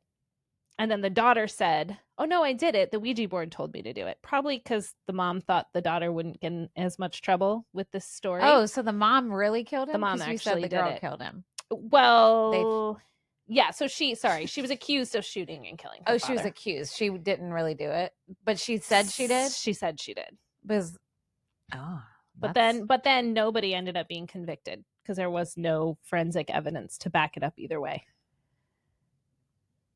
And then the daughter said, oh, no, I did it. The Ouija board told me to do it. Probably because the mom thought the daughter wouldn't get in as much trouble with this story. Oh, so the mom really killed him? The mom actually did the girl killed him. Well, yeah. So she was accused of shooting and killing her father. She was accused. She didn't really do it, but she said she did? She said she did. But then nobody ended up being convicted because there was no forensic evidence to back it up either way.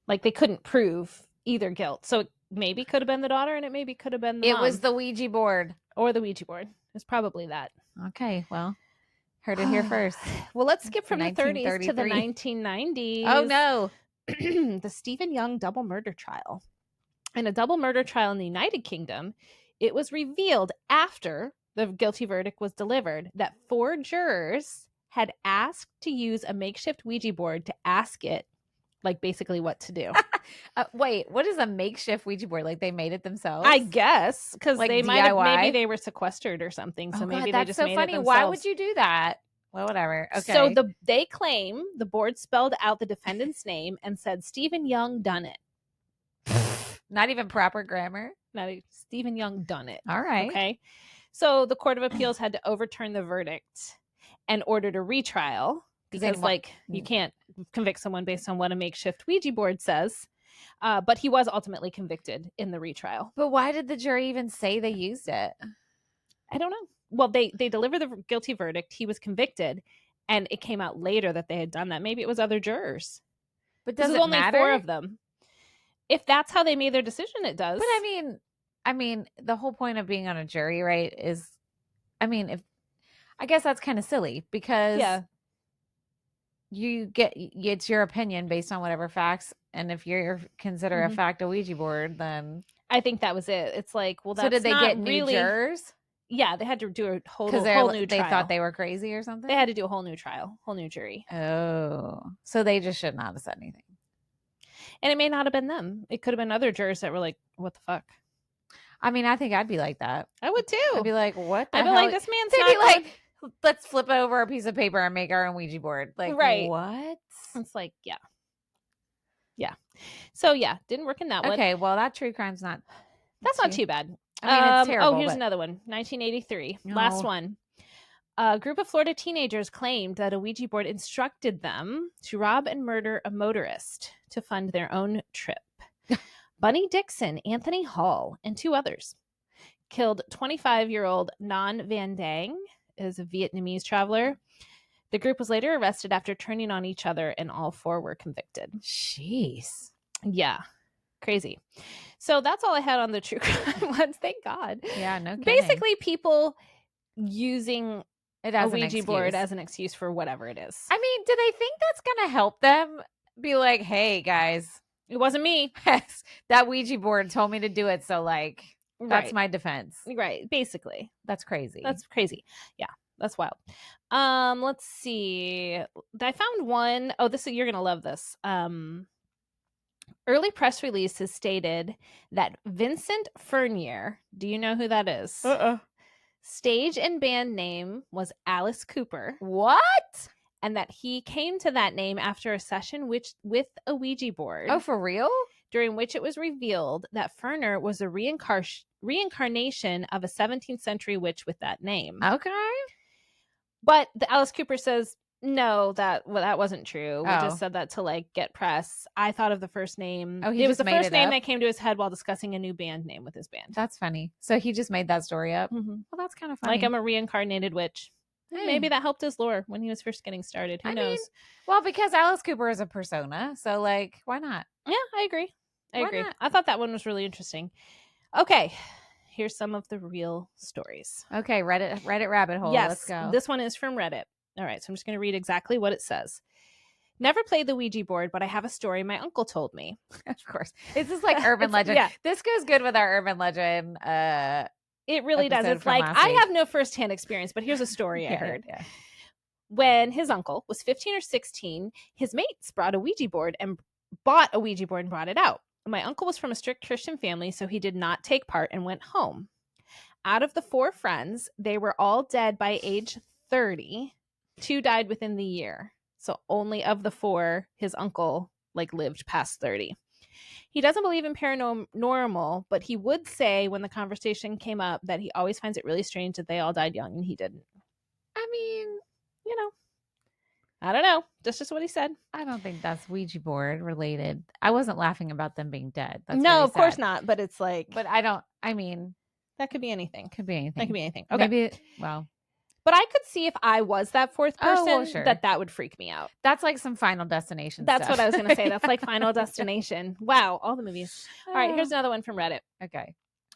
Like, they couldn't prove either guilt. So it maybe could have been the daughter and it maybe could have been the mom. It was the Ouija board. Or the Ouija board. It's probably that. Okay, well, heard it here first. Well, let's skip from the 30s to the 1990s. Oh, no. The Stephen Young double murder trial. In a double murder trial in the United Kingdom, it was revealed after the guilty verdict was delivered that 4 jurors had asked to use a makeshift Ouija board to ask it, like, basically what to do. Wait, what is a makeshift Ouija board? Like, they made it themselves? I guess, because like they DIY? might have, maybe they were sequestered or something. So maybe they just made it themselves. Why would you do that? Well, whatever. Okay. So they claim the board spelled out the defendant's name and said Stephen Young done it. Not even proper grammar? Stephen Young done it. All right. Okay. So the Court of Appeals had to overturn the verdict and ordered a retrial because, you can't convict someone based on what a makeshift Ouija board says. But he was ultimately convicted in the retrial. But why did the jury even say they used it? I don't know. Well, they delivered the guilty verdict. He was convicted, and it came out later that they had done that. Maybe it was other jurors. But does it only matter? 4 of them. If that's how they made their decision, it does. But I mean, the whole point of being on a jury, right, is, I guess that's kind of silly because it's your opinion based on whatever facts, and if you consider a fact a Ouija board, then I think that was it. It's like, well, that's so did they not get really... new jurors? Yeah, they had to do a whole new trial. They thought they were crazy or something? They had to do a whole new trial, whole new jury. Oh, so they just should not have said anything. And it may not have been them. It could have been other jurors that were like, what the fuck? I mean, I think I'd be like that. I would too. I'd be like, what the hell? I'd be like, this man's They'd not be like, let's flip over a piece of paper and make our own Ouija board. Like, right. What? It's like, yeah. Yeah. So, yeah, didn't work in that one. Okay, well, that true crime's not... That's not too bad. I mean, it's terrible. Oh, here's another one. 1983. No. Last one. A group of Florida teenagers claimed that a Ouija board instructed them to rob and murder a motorist to fund their own trip. Bunny Dixon, Anthony Hall, and 2 others killed 25-year-old Nan Van Dang, is a Vietnamese traveler. The group was later arrested after turning on each other, and all 4 were convicted. Jeez. Yeah. Crazy. So that's all I had on the true crime ones. Thank God. Yeah, no kidding. Basically, people using it as a Ouija board as an excuse for whatever it is. I mean, do they think that's going to help them be like, hey, guys, it wasn't me. That Ouija board told me to do it. So, that's my defense. Right. Basically. That's crazy. That's crazy. Yeah. That's wild. Let's see. I found one. Oh, you're going to love this. Early press releases stated that Vincent Furnier, do you know who that is? Stage and band name was Alice Cooper. What? and that he came to that name after a session with a Ouija board. Oh, for real? During which it was revealed that Ferner was a reincarnation of a 17th century witch with that name. Okay. But Alice Cooper says, no, that wasn't true. We just said that to like get press. I thought of the first name. Oh, it was the first name that came to his head while discussing a new band name with his band. That's funny. So he just made that story up. Mm-hmm. Well, that's kind of funny. Like I'm a reincarnated witch. Hey. Maybe that helped his lore when he was first getting started. Who knows? Well, because Alice Cooper is a persona, so like, why not? Yeah, I agree. Not? I thought that one was really interesting. Okay. Here's some of the real stories. Okay, Reddit rabbit hole. Yes, let's go. This one is from Reddit. All right, so I'm just going to read exactly what it says. Never played the Ouija board, but I have a story my uncle told me. Of course. This is like urban legend. Yeah. This goes good with our urban legend. It really does. It's like, I have no firsthand experience, but here's a story I heard. Yeah. When his uncle was 15 or 16, his mates bought a Ouija board and brought it out. My uncle was from a strict Christian family, so he did not take part and went home. Out of the 4 friends, they were all dead by age 30. 2 died within the year. So only of the 4, his uncle lived past 30. He doesn't believe in paranormal, but he would say when the conversation came up that he always finds it really strange that they all died young and he didn't. I mean, I don't know. That's just what he said. I don't think that's Ouija board related. I wasn't laughing about them being dead. That's no, of course not. But it's like, but that could be anything. Could be anything. That could be anything. Okay. Maybe, but I could see if I was that 4th person, that would freak me out. That's like some Final Destination That's stuff. what I was going to say. That's like Final Destination. Wow. All the movies. All right. Here's another one from Reddit. Okay.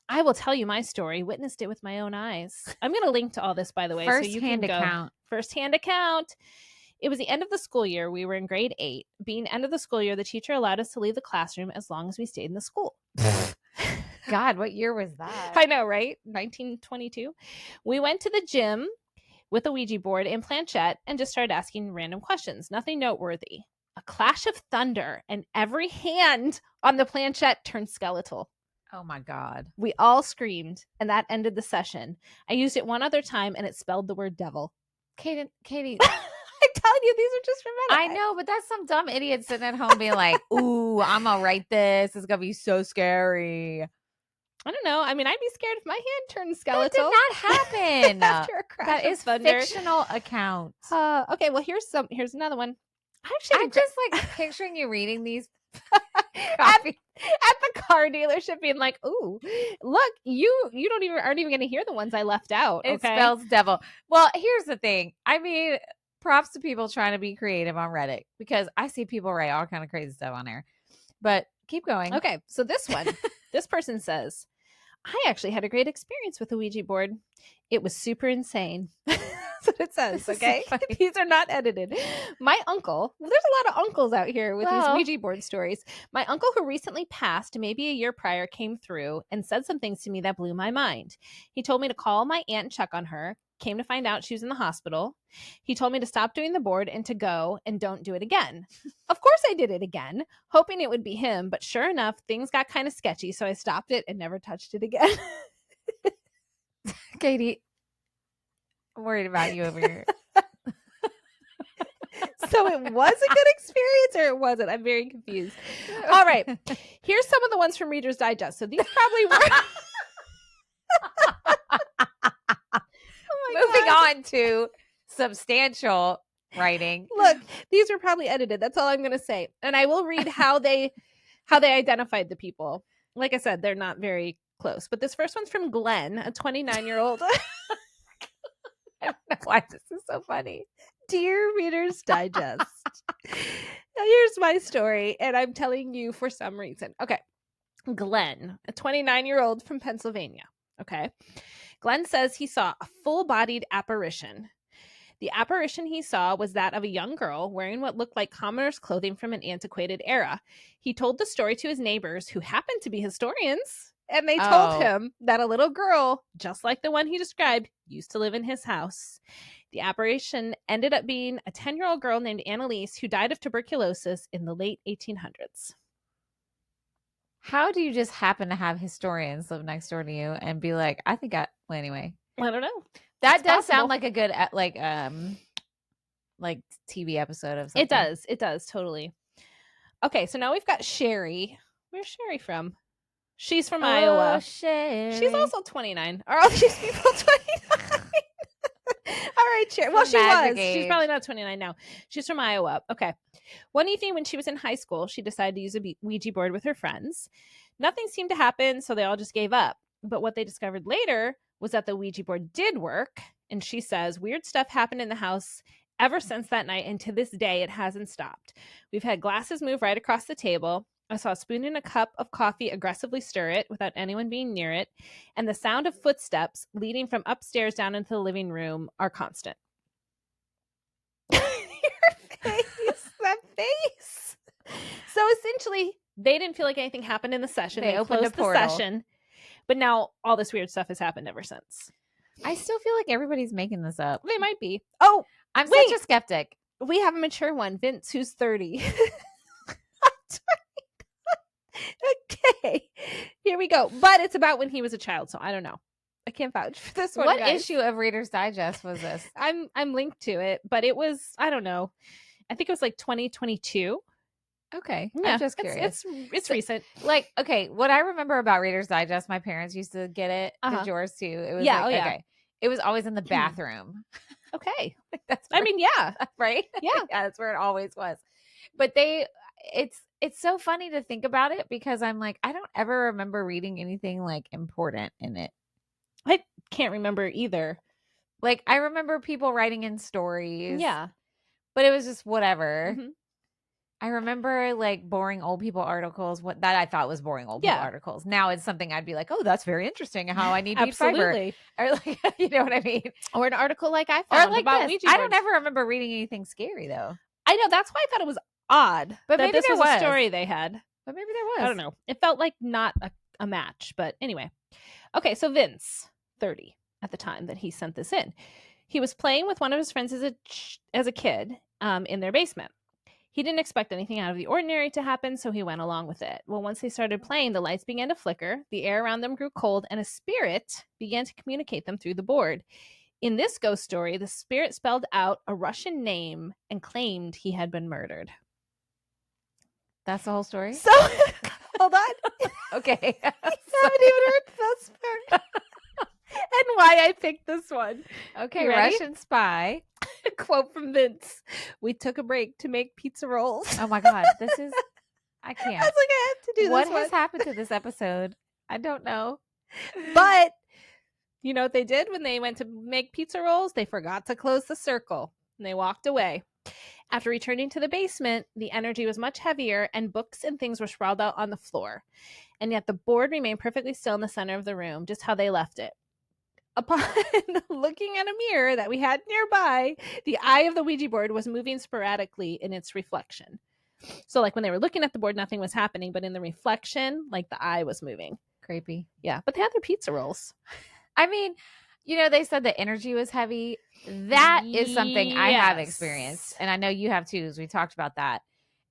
I will tell you my story. Witnessed it with my own eyes. I'm going to link to all this, by the way. First-hand account. First-hand account. It was the end of the school year. We were in grade 8. Being end of the school year, the teacher allowed us to leave the classroom as long as we stayed in the school. God, what year was that? I know, right? 1922. We went to the gym with a Ouija board and planchette and just started asking random questions. Nothing noteworthy. A clash of thunder and every hand on the planchette turned skeletal. Oh my God. We all screamed and that ended the session. I used it one other time and it spelled the word devil. Katie. I'm telling you, these are just from Reddit. I know, but that's some dumb idiot sitting at home being like, ooh, I'm going to write this. It's going to be so scary. I don't know. I mean, I'd be scared if my hand turned skeletal. That did not happen. After a crash that is thunder. Fictional account. Okay, well, here's another one. I'm just like picturing you reading these at the car dealership being like, ooh, look, you aren't even going to hear the ones I left out. Okay? It spells devil. Well, here's the thing. I mean, props to people trying to be creative on Reddit because I see people write all kind of crazy stuff on there. But keep going. Okay, so this one, this person says, I actually had a great experience with the Ouija board. It was super insane. That's what it says, okay? These are not edited. My uncle, there's a lot of uncles out here with these Ouija board stories. My uncle who recently passed, maybe a year prior, came through and said some things to me that blew my mind. He told me to call my aunt and check on her. Came to find out she was in the hospital. He told me to stop doing the board and to go and don't do it again. Of course I did it again, hoping it would be him, but sure enough, things got kind of sketchy, so I stopped it and never touched it again. Katie, I'm worried about you over here. So it was a good experience or it wasn't? I'm very confused. All right. Here's some of the ones from Reader's Digest. So these probably were... Moving on to substantial writing. Look, these were probably edited. That's all I'm going to say. And I will read how they identified the people. Like I said, they're not very close. But this first one's from Glenn, a 29-year-old. I don't know why this is so funny. Dear Reader's Digest. Now here's my story, and I'm telling you for some reason. Okay. Glenn, a 29-year-old from Pennsylvania. Okay. Glenn says he saw a full-bodied apparition. The apparition he saw was that of a young girl wearing what looked like commoner's clothing from an antiquated era. He told the story to his neighbors, who happened to be historians, and they told him that a little girl, just like the one he described, used to live in his house. The apparition ended up being a 10-year-old girl named Annalise who died of tuberculosis in the late 1800s. How do you just happen to have historians live next door to you and be like, well, anyway. I don't know. That does sound like a good, like TV episode of something. It does totally. Okay, so now we've got Sherry. Where's Sherry from? She's from Iowa. Sherry. She's also 29. Are all these people 29? All right, Sherry. Well, she was. Age. She's probably not 29 now. She's from Iowa. Okay. One evening when she was in high school, she decided to use a Ouija board with her friends. Nothing seemed to happen, so they all just gave up. But what they discovered later was that the Ouija board did work. And she says, weird stuff happened in the house ever since that night. And to this day, it hasn't stopped. We've had glasses move right across the table. I saw a spoon in a cup of coffee aggressively stir it without anyone being near it. And the sound of footsteps leading from upstairs down into the living room are constant. Your face, that face. So essentially, they didn't feel like anything happened in the session. They opened the session. But now all this weird stuff has happened ever since. I still feel like everybody's making this up. They might be. Oh, I'm such a skeptic. We have a mature one, Vince, who's 30. Okay, here we go. But it's about when he was a child, so I don't know. I can't vouch for this one. What issue of Reader's Digest was this? I'm linked to it, but it was, I don't know. I think it was like 2022. Okay. Yeah, I'm just curious. It's recent. Like, okay, what I remember about Reader's Digest, my parents used to get it. Did yours too? It was okay. It was always in the bathroom. Okay. That's where, I mean, yeah. Right? Yeah. Yeah, that's where it always was. But it's so funny to think about it because I'm like, I don't ever remember reading anything like important in it. I can't remember either. Like, I remember people writing in stories. Yeah. But it was just whatever. Mm-hmm. I remember like boring old people articles, what that I thought was boring old people articles. Now it's something I'd be like, oh, that's very interesting how I need to eat fiber. Or like, you know what I mean? Or an article like I found about Ouija boards. I don't ever remember reading anything scary though. I know, that's why I thought it was odd. But maybe this was a story they had. But maybe there was. I don't know. It felt like not a match, but anyway. Okay, so Vince, 30 at the time that he sent this in. He was playing with one of his friends as a kid in their basement. He didn't expect anything out of the ordinary to happen, so he went along with it. Well, once they started playing, the lights began to flicker, the air around them grew cold, and a spirit began to communicate them through the board. In this ghost story, the spirit spelled out a Russian name and claimed he had been murdered. That's the whole story? So, hold on. Okay. I haven't even heard this part. And why I picked this one. Okay, Russian spy. A quote from Vince. We took a break to make pizza rolls. Oh my God. This is, I can't. I was like, I have to do this. What has happened to this episode? I don't know. But you know what they did when they went to make pizza rolls? They forgot to close the circle and they walked away. After returning to the basement, the energy was much heavier and books and things were sprawled out on the floor. And yet the board remained perfectly still in the center of the room, just how they left it. Upon looking at a mirror that we had nearby, the eye of the Ouija board was moving sporadically in its reflection. So like when they were looking at the board, nothing was happening, but in the reflection, like the eye was moving. Creepy. Yeah, but they had their pizza rolls. I mean, you know, they said the energy was heavy. That is something I have experienced. And I know you have too, as we talked about that.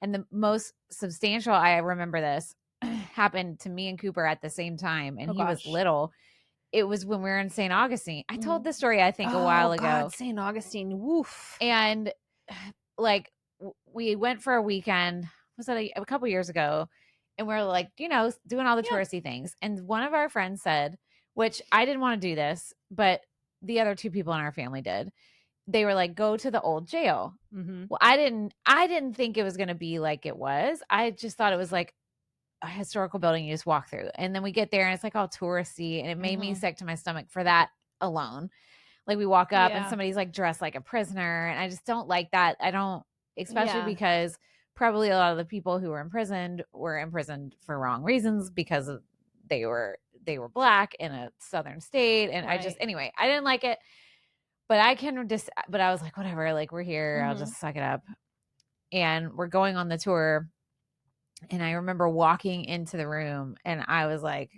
And the most substantial, I remember this, happened to me and Cooper at the same time. And he was little. It was when we were in St. Augustine. I told this story, I think, a while ago. God, St. Augustine. Woof. And like we went for a weekend, was that a couple years ago? And we're like, you know, doing all the touristy things. And one of our friends said, which I didn't want to do this, but the other two people in our family did. They were like, go to the old jail. Mm-hmm. Well, I didn't think it was going to be like it was. I just thought it was like a historical building you just walk through. And then we get there and it's like all touristy, and it made me sick to my stomach for that alone. Like we walk up and somebody's like dressed like a prisoner, and I just don't like that. I don't, especially because probably a lot of the people who were imprisoned for wrong reasons because they were black in a southern state. And I just, anyway, I didn't like it, but but I was like, whatever, like we're here, I'll just suck it up. And we're going on the tour. And I remember walking into the room and I was like,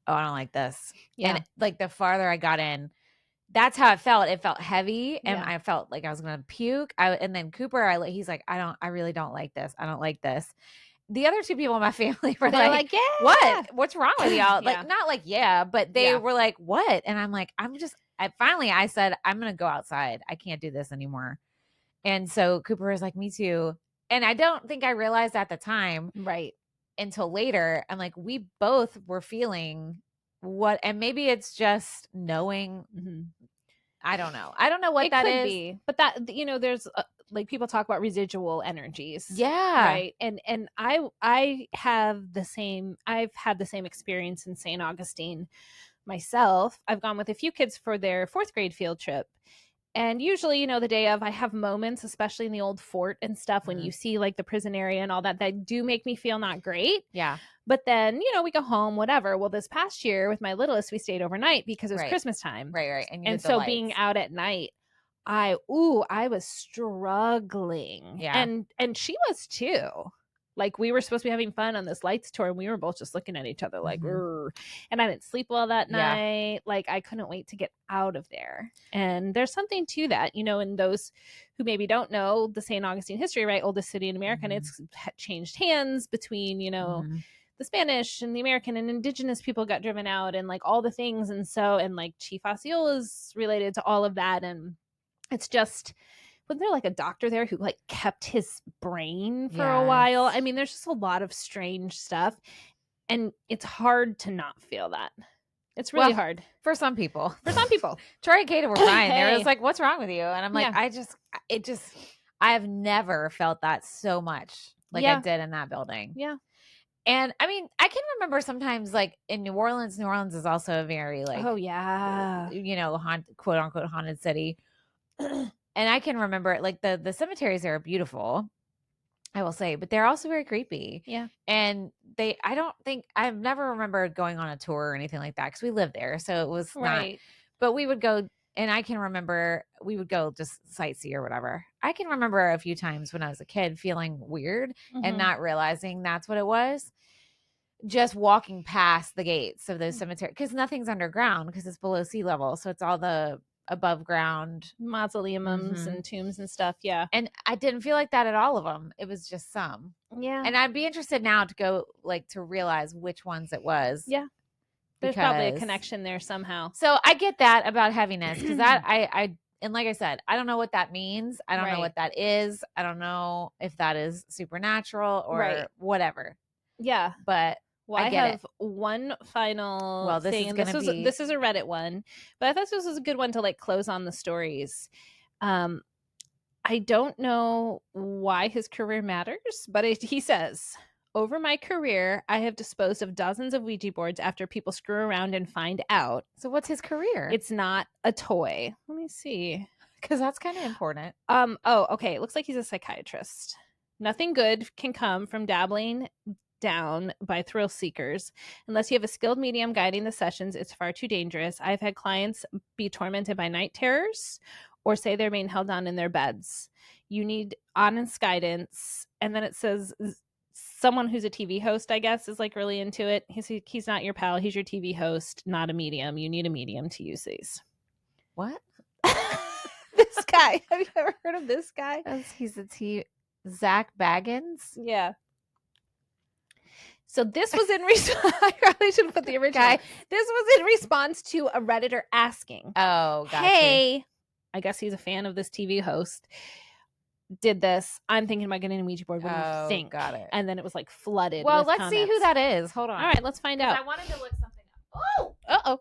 oh, I don't like this. Yeah. And like the farther I got in, that's how it felt. It felt heavy and I felt like I was going to puke. And then Cooper, he's like, I really don't like this. I don't like this. The other two people in my family were like, yeah, what? What's wrong with y'all? Like, not like, but they were like, what? And I'm like, I said, I'm going to go outside. I can't do this anymore. And so Cooper was like, me too. And I don't think I realized at the time. Right. Until later. I'm like, we both were feeling what, and maybe it's just knowing. Mm-hmm. I don't know. I don't know what that is. It could be. But that, there's like people talk about residual energies. Yeah. Right. And I've had the same experience in St. Augustine myself. I've gone with a few kids for their 4th grade field trip. And usually, the day of, I have moments, especially in the old fort and stuff, when you see like the prison area and all that do make me feel not great. Yeah. But then, we go home, whatever. Well, this past year with my littlest, we stayed overnight because it was Christmas time. Right. And so being out at night, I was struggling. Yeah. And she was too. Like, we were supposed to be having fun on this lights tour, and we were both just looking at each other like, and I didn't sleep well that night. Like, I couldn't wait to get out of there. And there's something to that, and those who maybe don't know the St. Augustine history, right? Oldest city in America, and it's changed hands between, the Spanish and the American and indigenous people got driven out, and like all the things. And so, and like Chief Osceola is related to all of that. And it's just, wasn't there like a doctor there who like kept his brain for a while? I mean, there's just a lot of strange stuff, and it's hard to not feel that. It's really hard for some people. Troy and Kata were fine. They were like, "What's wrong with you?" And I'm like, I have never felt that so much like I did in that building. Yeah. And I mean, I can remember sometimes like in New Orleans is also a very like, quote unquote haunted city. And I can remember like the cemeteries there are beautiful, I will say, but they're also very creepy. Yeah. And I've never remembered going on a tour or anything like that because we lived there. So it was not, but we would go, and I can remember we would go just sightsee or whatever. I can remember a few times when I was a kid feeling weird and not realizing that's what it was. Just walking past the gates of those cemeteries, because nothing's underground because it's below sea level. So it's all the above ground mausoleums and tombs and stuff. Yeah. And I didn't feel like that at all of them. It was just some. Yeah. And I'd be interested now to go like to realize which ones it was. Yeah. There's probably a connection there somehow. So I get that about heaviness, because that I and like I said, I don't know what that means. I don't know what that is. I don't know if that is supernatural or whatever. Yeah. But I have one final thing. This is a Reddit one, but I thought this was a good one to like close on the stories. I don't know why his career matters, but he says, over my career, I have disposed of dozens of Ouija boards after people screw around and find out. So what's his career? It's not a toy. Let me see. Because that's kind of important. Oh, okay. It looks like he's a psychiatrist. Nothing good can come from dabbling down by thrill seekers. Unless you have a skilled medium guiding the sessions, it's far too dangerous. I've had clients be tormented by night terrors or say they're being held down in their beds. You need honest guidance. And then it says someone who's a TV host, I guess, is like really into it. He's not your pal. He's your TV host, not a medium. You need a medium to use these. What? This guy. Have you ever heard of this guy? He's Zach Baggins? Yeah. So this was in response. I probably should have put the original. Guy. This was in response to a Redditor asking, "Oh, gotcha. Hey, I guess he's a fan of this TV host. Did this? I'm thinking about getting a Ouija board. What do you think?" Got it. And then it was like flooded. Well, with let's comments. see who that is. Hold on. All right, let's find out. I wanted to look something up. Oh,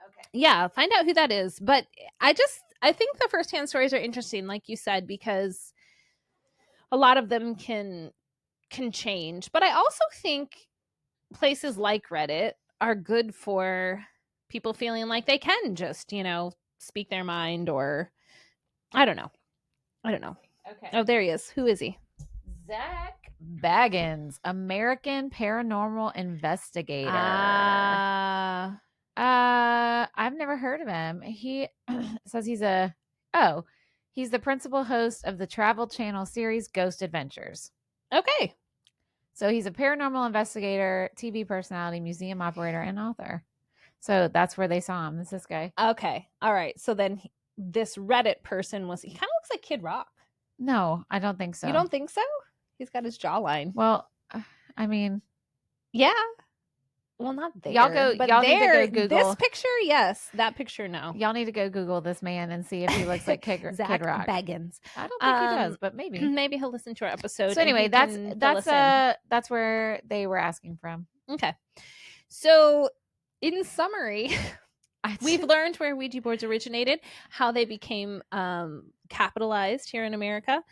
okay. Yeah, find out who that is. But I think the firsthand stories are interesting, like you said, because a lot of them can change. But I also think places like Reddit are good for people feeling like they can just, speak their mind, or I don't know. Okay. Oh, there he is. Who is he? Zach Baggins, American paranormal investigator. I've never heard of him. He says he's the principal host of the Travel Channel series Ghost Adventures. Okay. So he's a paranormal investigator, TV personality, museum operator, and author. So that's where they saw him. It's this guy. Okay. All right. So then this Reddit person he kind of looks like Kid Rock. No, I don't think so. You don't think so? He's got his jawline. Well, I mean. Yeah. Well, not there. Y'all need to go Google this picture. Yes, that picture. No, y'all need to go Google this man and see if he looks like Kid Rock. Baggins. I don't think he does, but maybe he'll listen to our episode. So anyway, that's where they were asking from. Okay, so in summary, we've learned where Ouija boards originated, how they became capitalized here in America.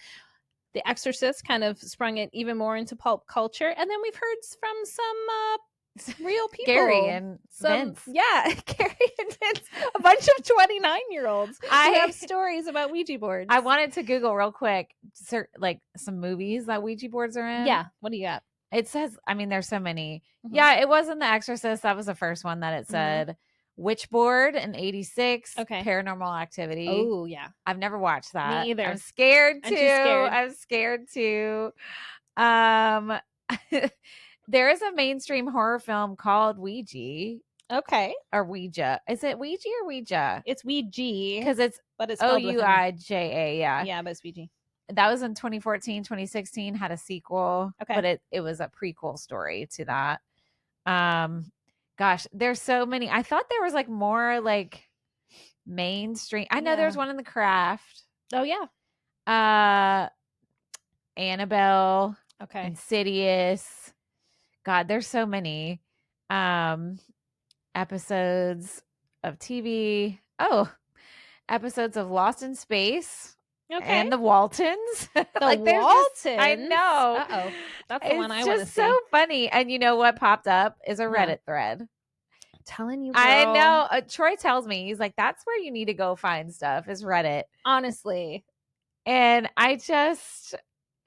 The Exorcist kind of sprung it even more into pulp culture, and then we've heard from some real people. Gary and Vince. Yeah, Gary and Vince. A bunch of 29-year-olds who have stories about Ouija boards. I wanted to Google real quick, like some movies that Ouija boards are in. Yeah. What do you got? It says, I mean, there's so many. Mm-hmm. Yeah, it wasn't The Exorcist. That was the first one that it said. Witchboard in 86. Okay. Paranormal Activity. Oh, yeah. I've never watched that. Me either. I'm scared too. I'm scared too. There is a mainstream horror film called Ouija. Okay. Or Ouija. Is it Ouija or Ouija? It's Ouija. Because it's Ouija. Yeah. Yeah, but it's Ouija. That was in 2014. 2016 had a sequel. Okay. But it was a prequel story to that. Gosh, there's so many. I thought there was like more like mainstream. I know there's one in The Craft. Oh yeah. Annabelle. Okay. Insidious. God, there's so many episodes of TV. Oh, episodes of Lost in Space. Okay. And the Waltons. The Waltons. I know. Uh-oh. That's the one I want to see. It's just so funny. And you know what popped up is a Reddit thread. I'm telling you, girl. I know. Troy tells me, he's like, that's where you need to go find stuff is Reddit. Honestly. And I just...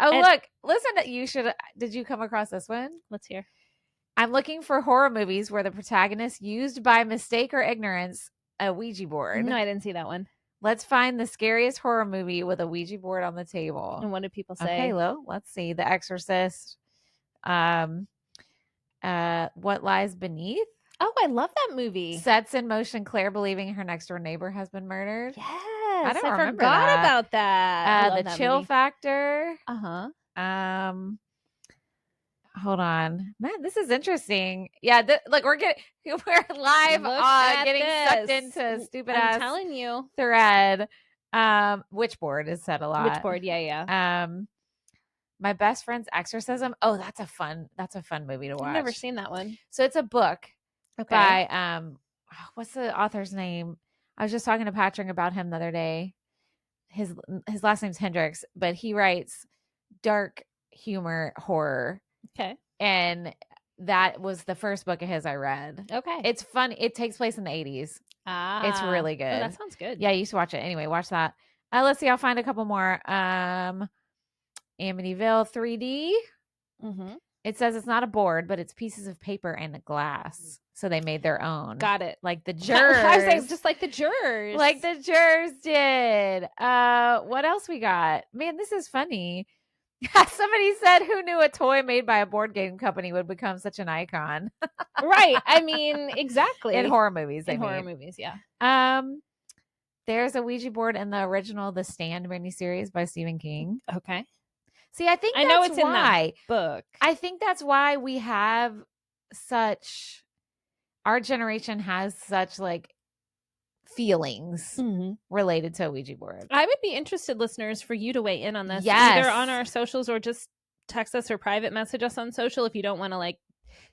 look. Listen, did you come across this one? Let's hear. I'm looking for horror movies where the protagonist used by mistake or ignorance a Ouija board. No, I didn't see that one. Let's find the scariest horror movie with a Ouija board on the table. And what did people say? Okay, let's see. The Exorcist. What Lies Beneath? Oh, I love that movie. Sets in motion Claire believing her next door neighbor has been murdered. Yes. I forgot that. About that. The Chill Factor. Uh-huh. Hold on, man. This is interesting. Yeah, look, we're live on getting sucked into a stupid ass. I'm telling you, thread. Witchboard is said a lot. Witchboard, yeah. My Best Friend's Exorcism. Oh, that's a fun movie to watch. I've never seen that one. So it's a book by what's the author's name? I was just talking to Patrick about him the other day. His last name's Hendricks, but he writes dark humor horror. Okay. And that was the first book of his I read. Okay. It's fun. It takes place in the 80s. It's really good. Oh, that sounds good. Yeah, you used to watch it. Anyway, watch that. Let's see. I'll find a couple more. Amityville 3D. Mm-hmm. It says it's not a board, but it's pieces of paper and a glass. So they made their own. Got it. Like the jurors. I was saying just like the jurors. Like the jurors did. What else we got? Man, this is funny. Somebody said, who knew a toy made by a board game company would become such an icon? Right. I mean, exactly. In horror movies. Horror movies, yeah. There's a Ouija board in the original The Stand miniseries by Stephen King. Okay. See, I think know it's why. In that book. I think that's why we have our generation has such like feelings related to a Ouija board. I would be interested, listeners, for you to weigh in on this. Yes. Either on our socials or just text us or private message us on social if you don't want to like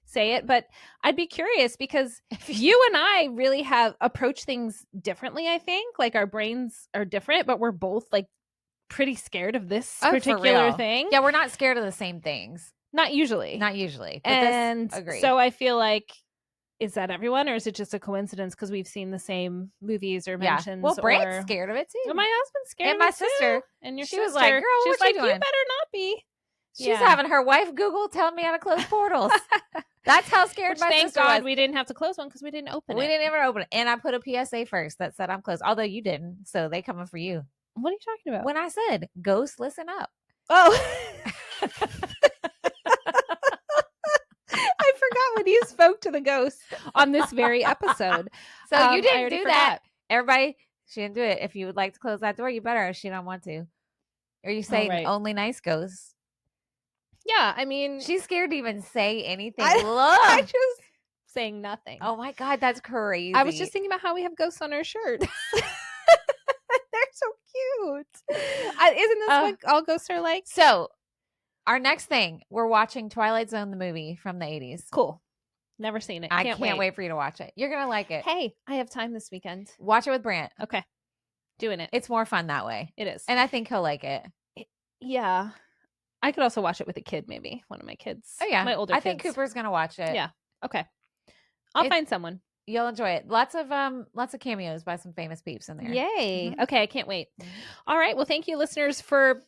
say it. But I'd be curious because you and I really have approached things differently, I think. Like our brains are different, but we're both like pretty scared of this particular thing. Yeah, we're not scared of the same things. Not usually. But and agree. So I feel like, is that everyone or is it just a coincidence because we've seen the same movies or mentions? Well, Brant's scared of it too. Well, my husband's scared and of my it sister. Too. And your she sister. Was like, girl, she's what like, you doing? You better not be. She's having her wife Google telling me how to close portals. That's how scared my sister was. Thank God we didn't have to close one because we didn't open it. We didn't ever open it. And I put a PSA first that said I'm closed. Although you didn't. So they coming for you. What are you talking about? When I said, ghosts, listen up. Oh. I forgot when you spoke to the ghosts on this very episode. So you didn't do that. Everybody, she didn't do it. If you would like to close that door, you better. She don't want to. Or you say only nice ghosts. Yeah, I mean, she's scared to even say anything. I just saying nothing. Oh my God, that's crazy. I was just thinking about how we have ghosts on our shirts. They're so cute. Isn't this what all ghosts are like? So our next thing, we're watching Twilight Zone, the movie from the 80s. Cool. Never seen it. I can't wait for you to watch it. You're going to like it. Hey, I have time this weekend. Watch it with Brant. Okay. Doing it. It's more fun that way. It is. And I think he'll like it. Yeah. I could also watch it with a kid, maybe. One of my kids. Oh, yeah. My older kids. I think Cooper's going to watch it. Yeah. Okay. I'll find someone. You'll enjoy it. Lots of cameos by some famous peeps in there. Yay. Mm-hmm. Okay, I can't wait. All right. Well, thank you, listeners, for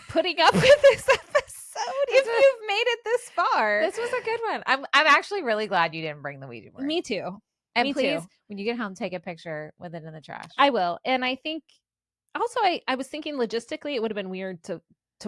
putting up with this episode. If you've made it this far. This was a good one. I'm actually really glad you didn't bring the Ouija board. Me too. And please, when you get home, take a picture with it in the trash. I will. And I think also I was thinking logistically it would have been weird to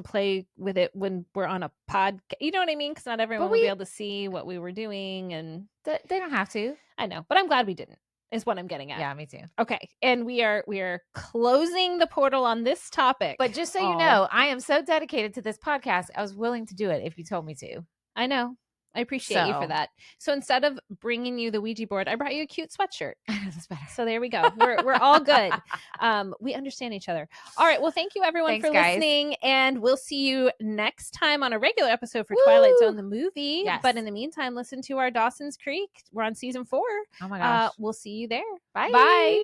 play with it when we're on a pod. You know what I mean? Because not everyone will be able to see what we were doing. And they don't have to. I know. But I'm glad we didn't. Is what I'm getting at. Yeah, me too. Okay. And we are closing the portal on this topic. But just so you know, I am so dedicated to this podcast. I was willing to do it if you told me to. I know. I appreciate you for that. So instead of bringing you the Ouija board, I brought you a cute sweatshirt. That's better. So there we go. We're all good. We understand each other. All right. Well, thank you everyone for listening. And we'll see you next time on a regular episode for Twilight Zone, the movie. Yes. But in the meantime, listen to our Dawson's Creek. We're on season 4. Oh my gosh. We'll see you there. Bye. Bye.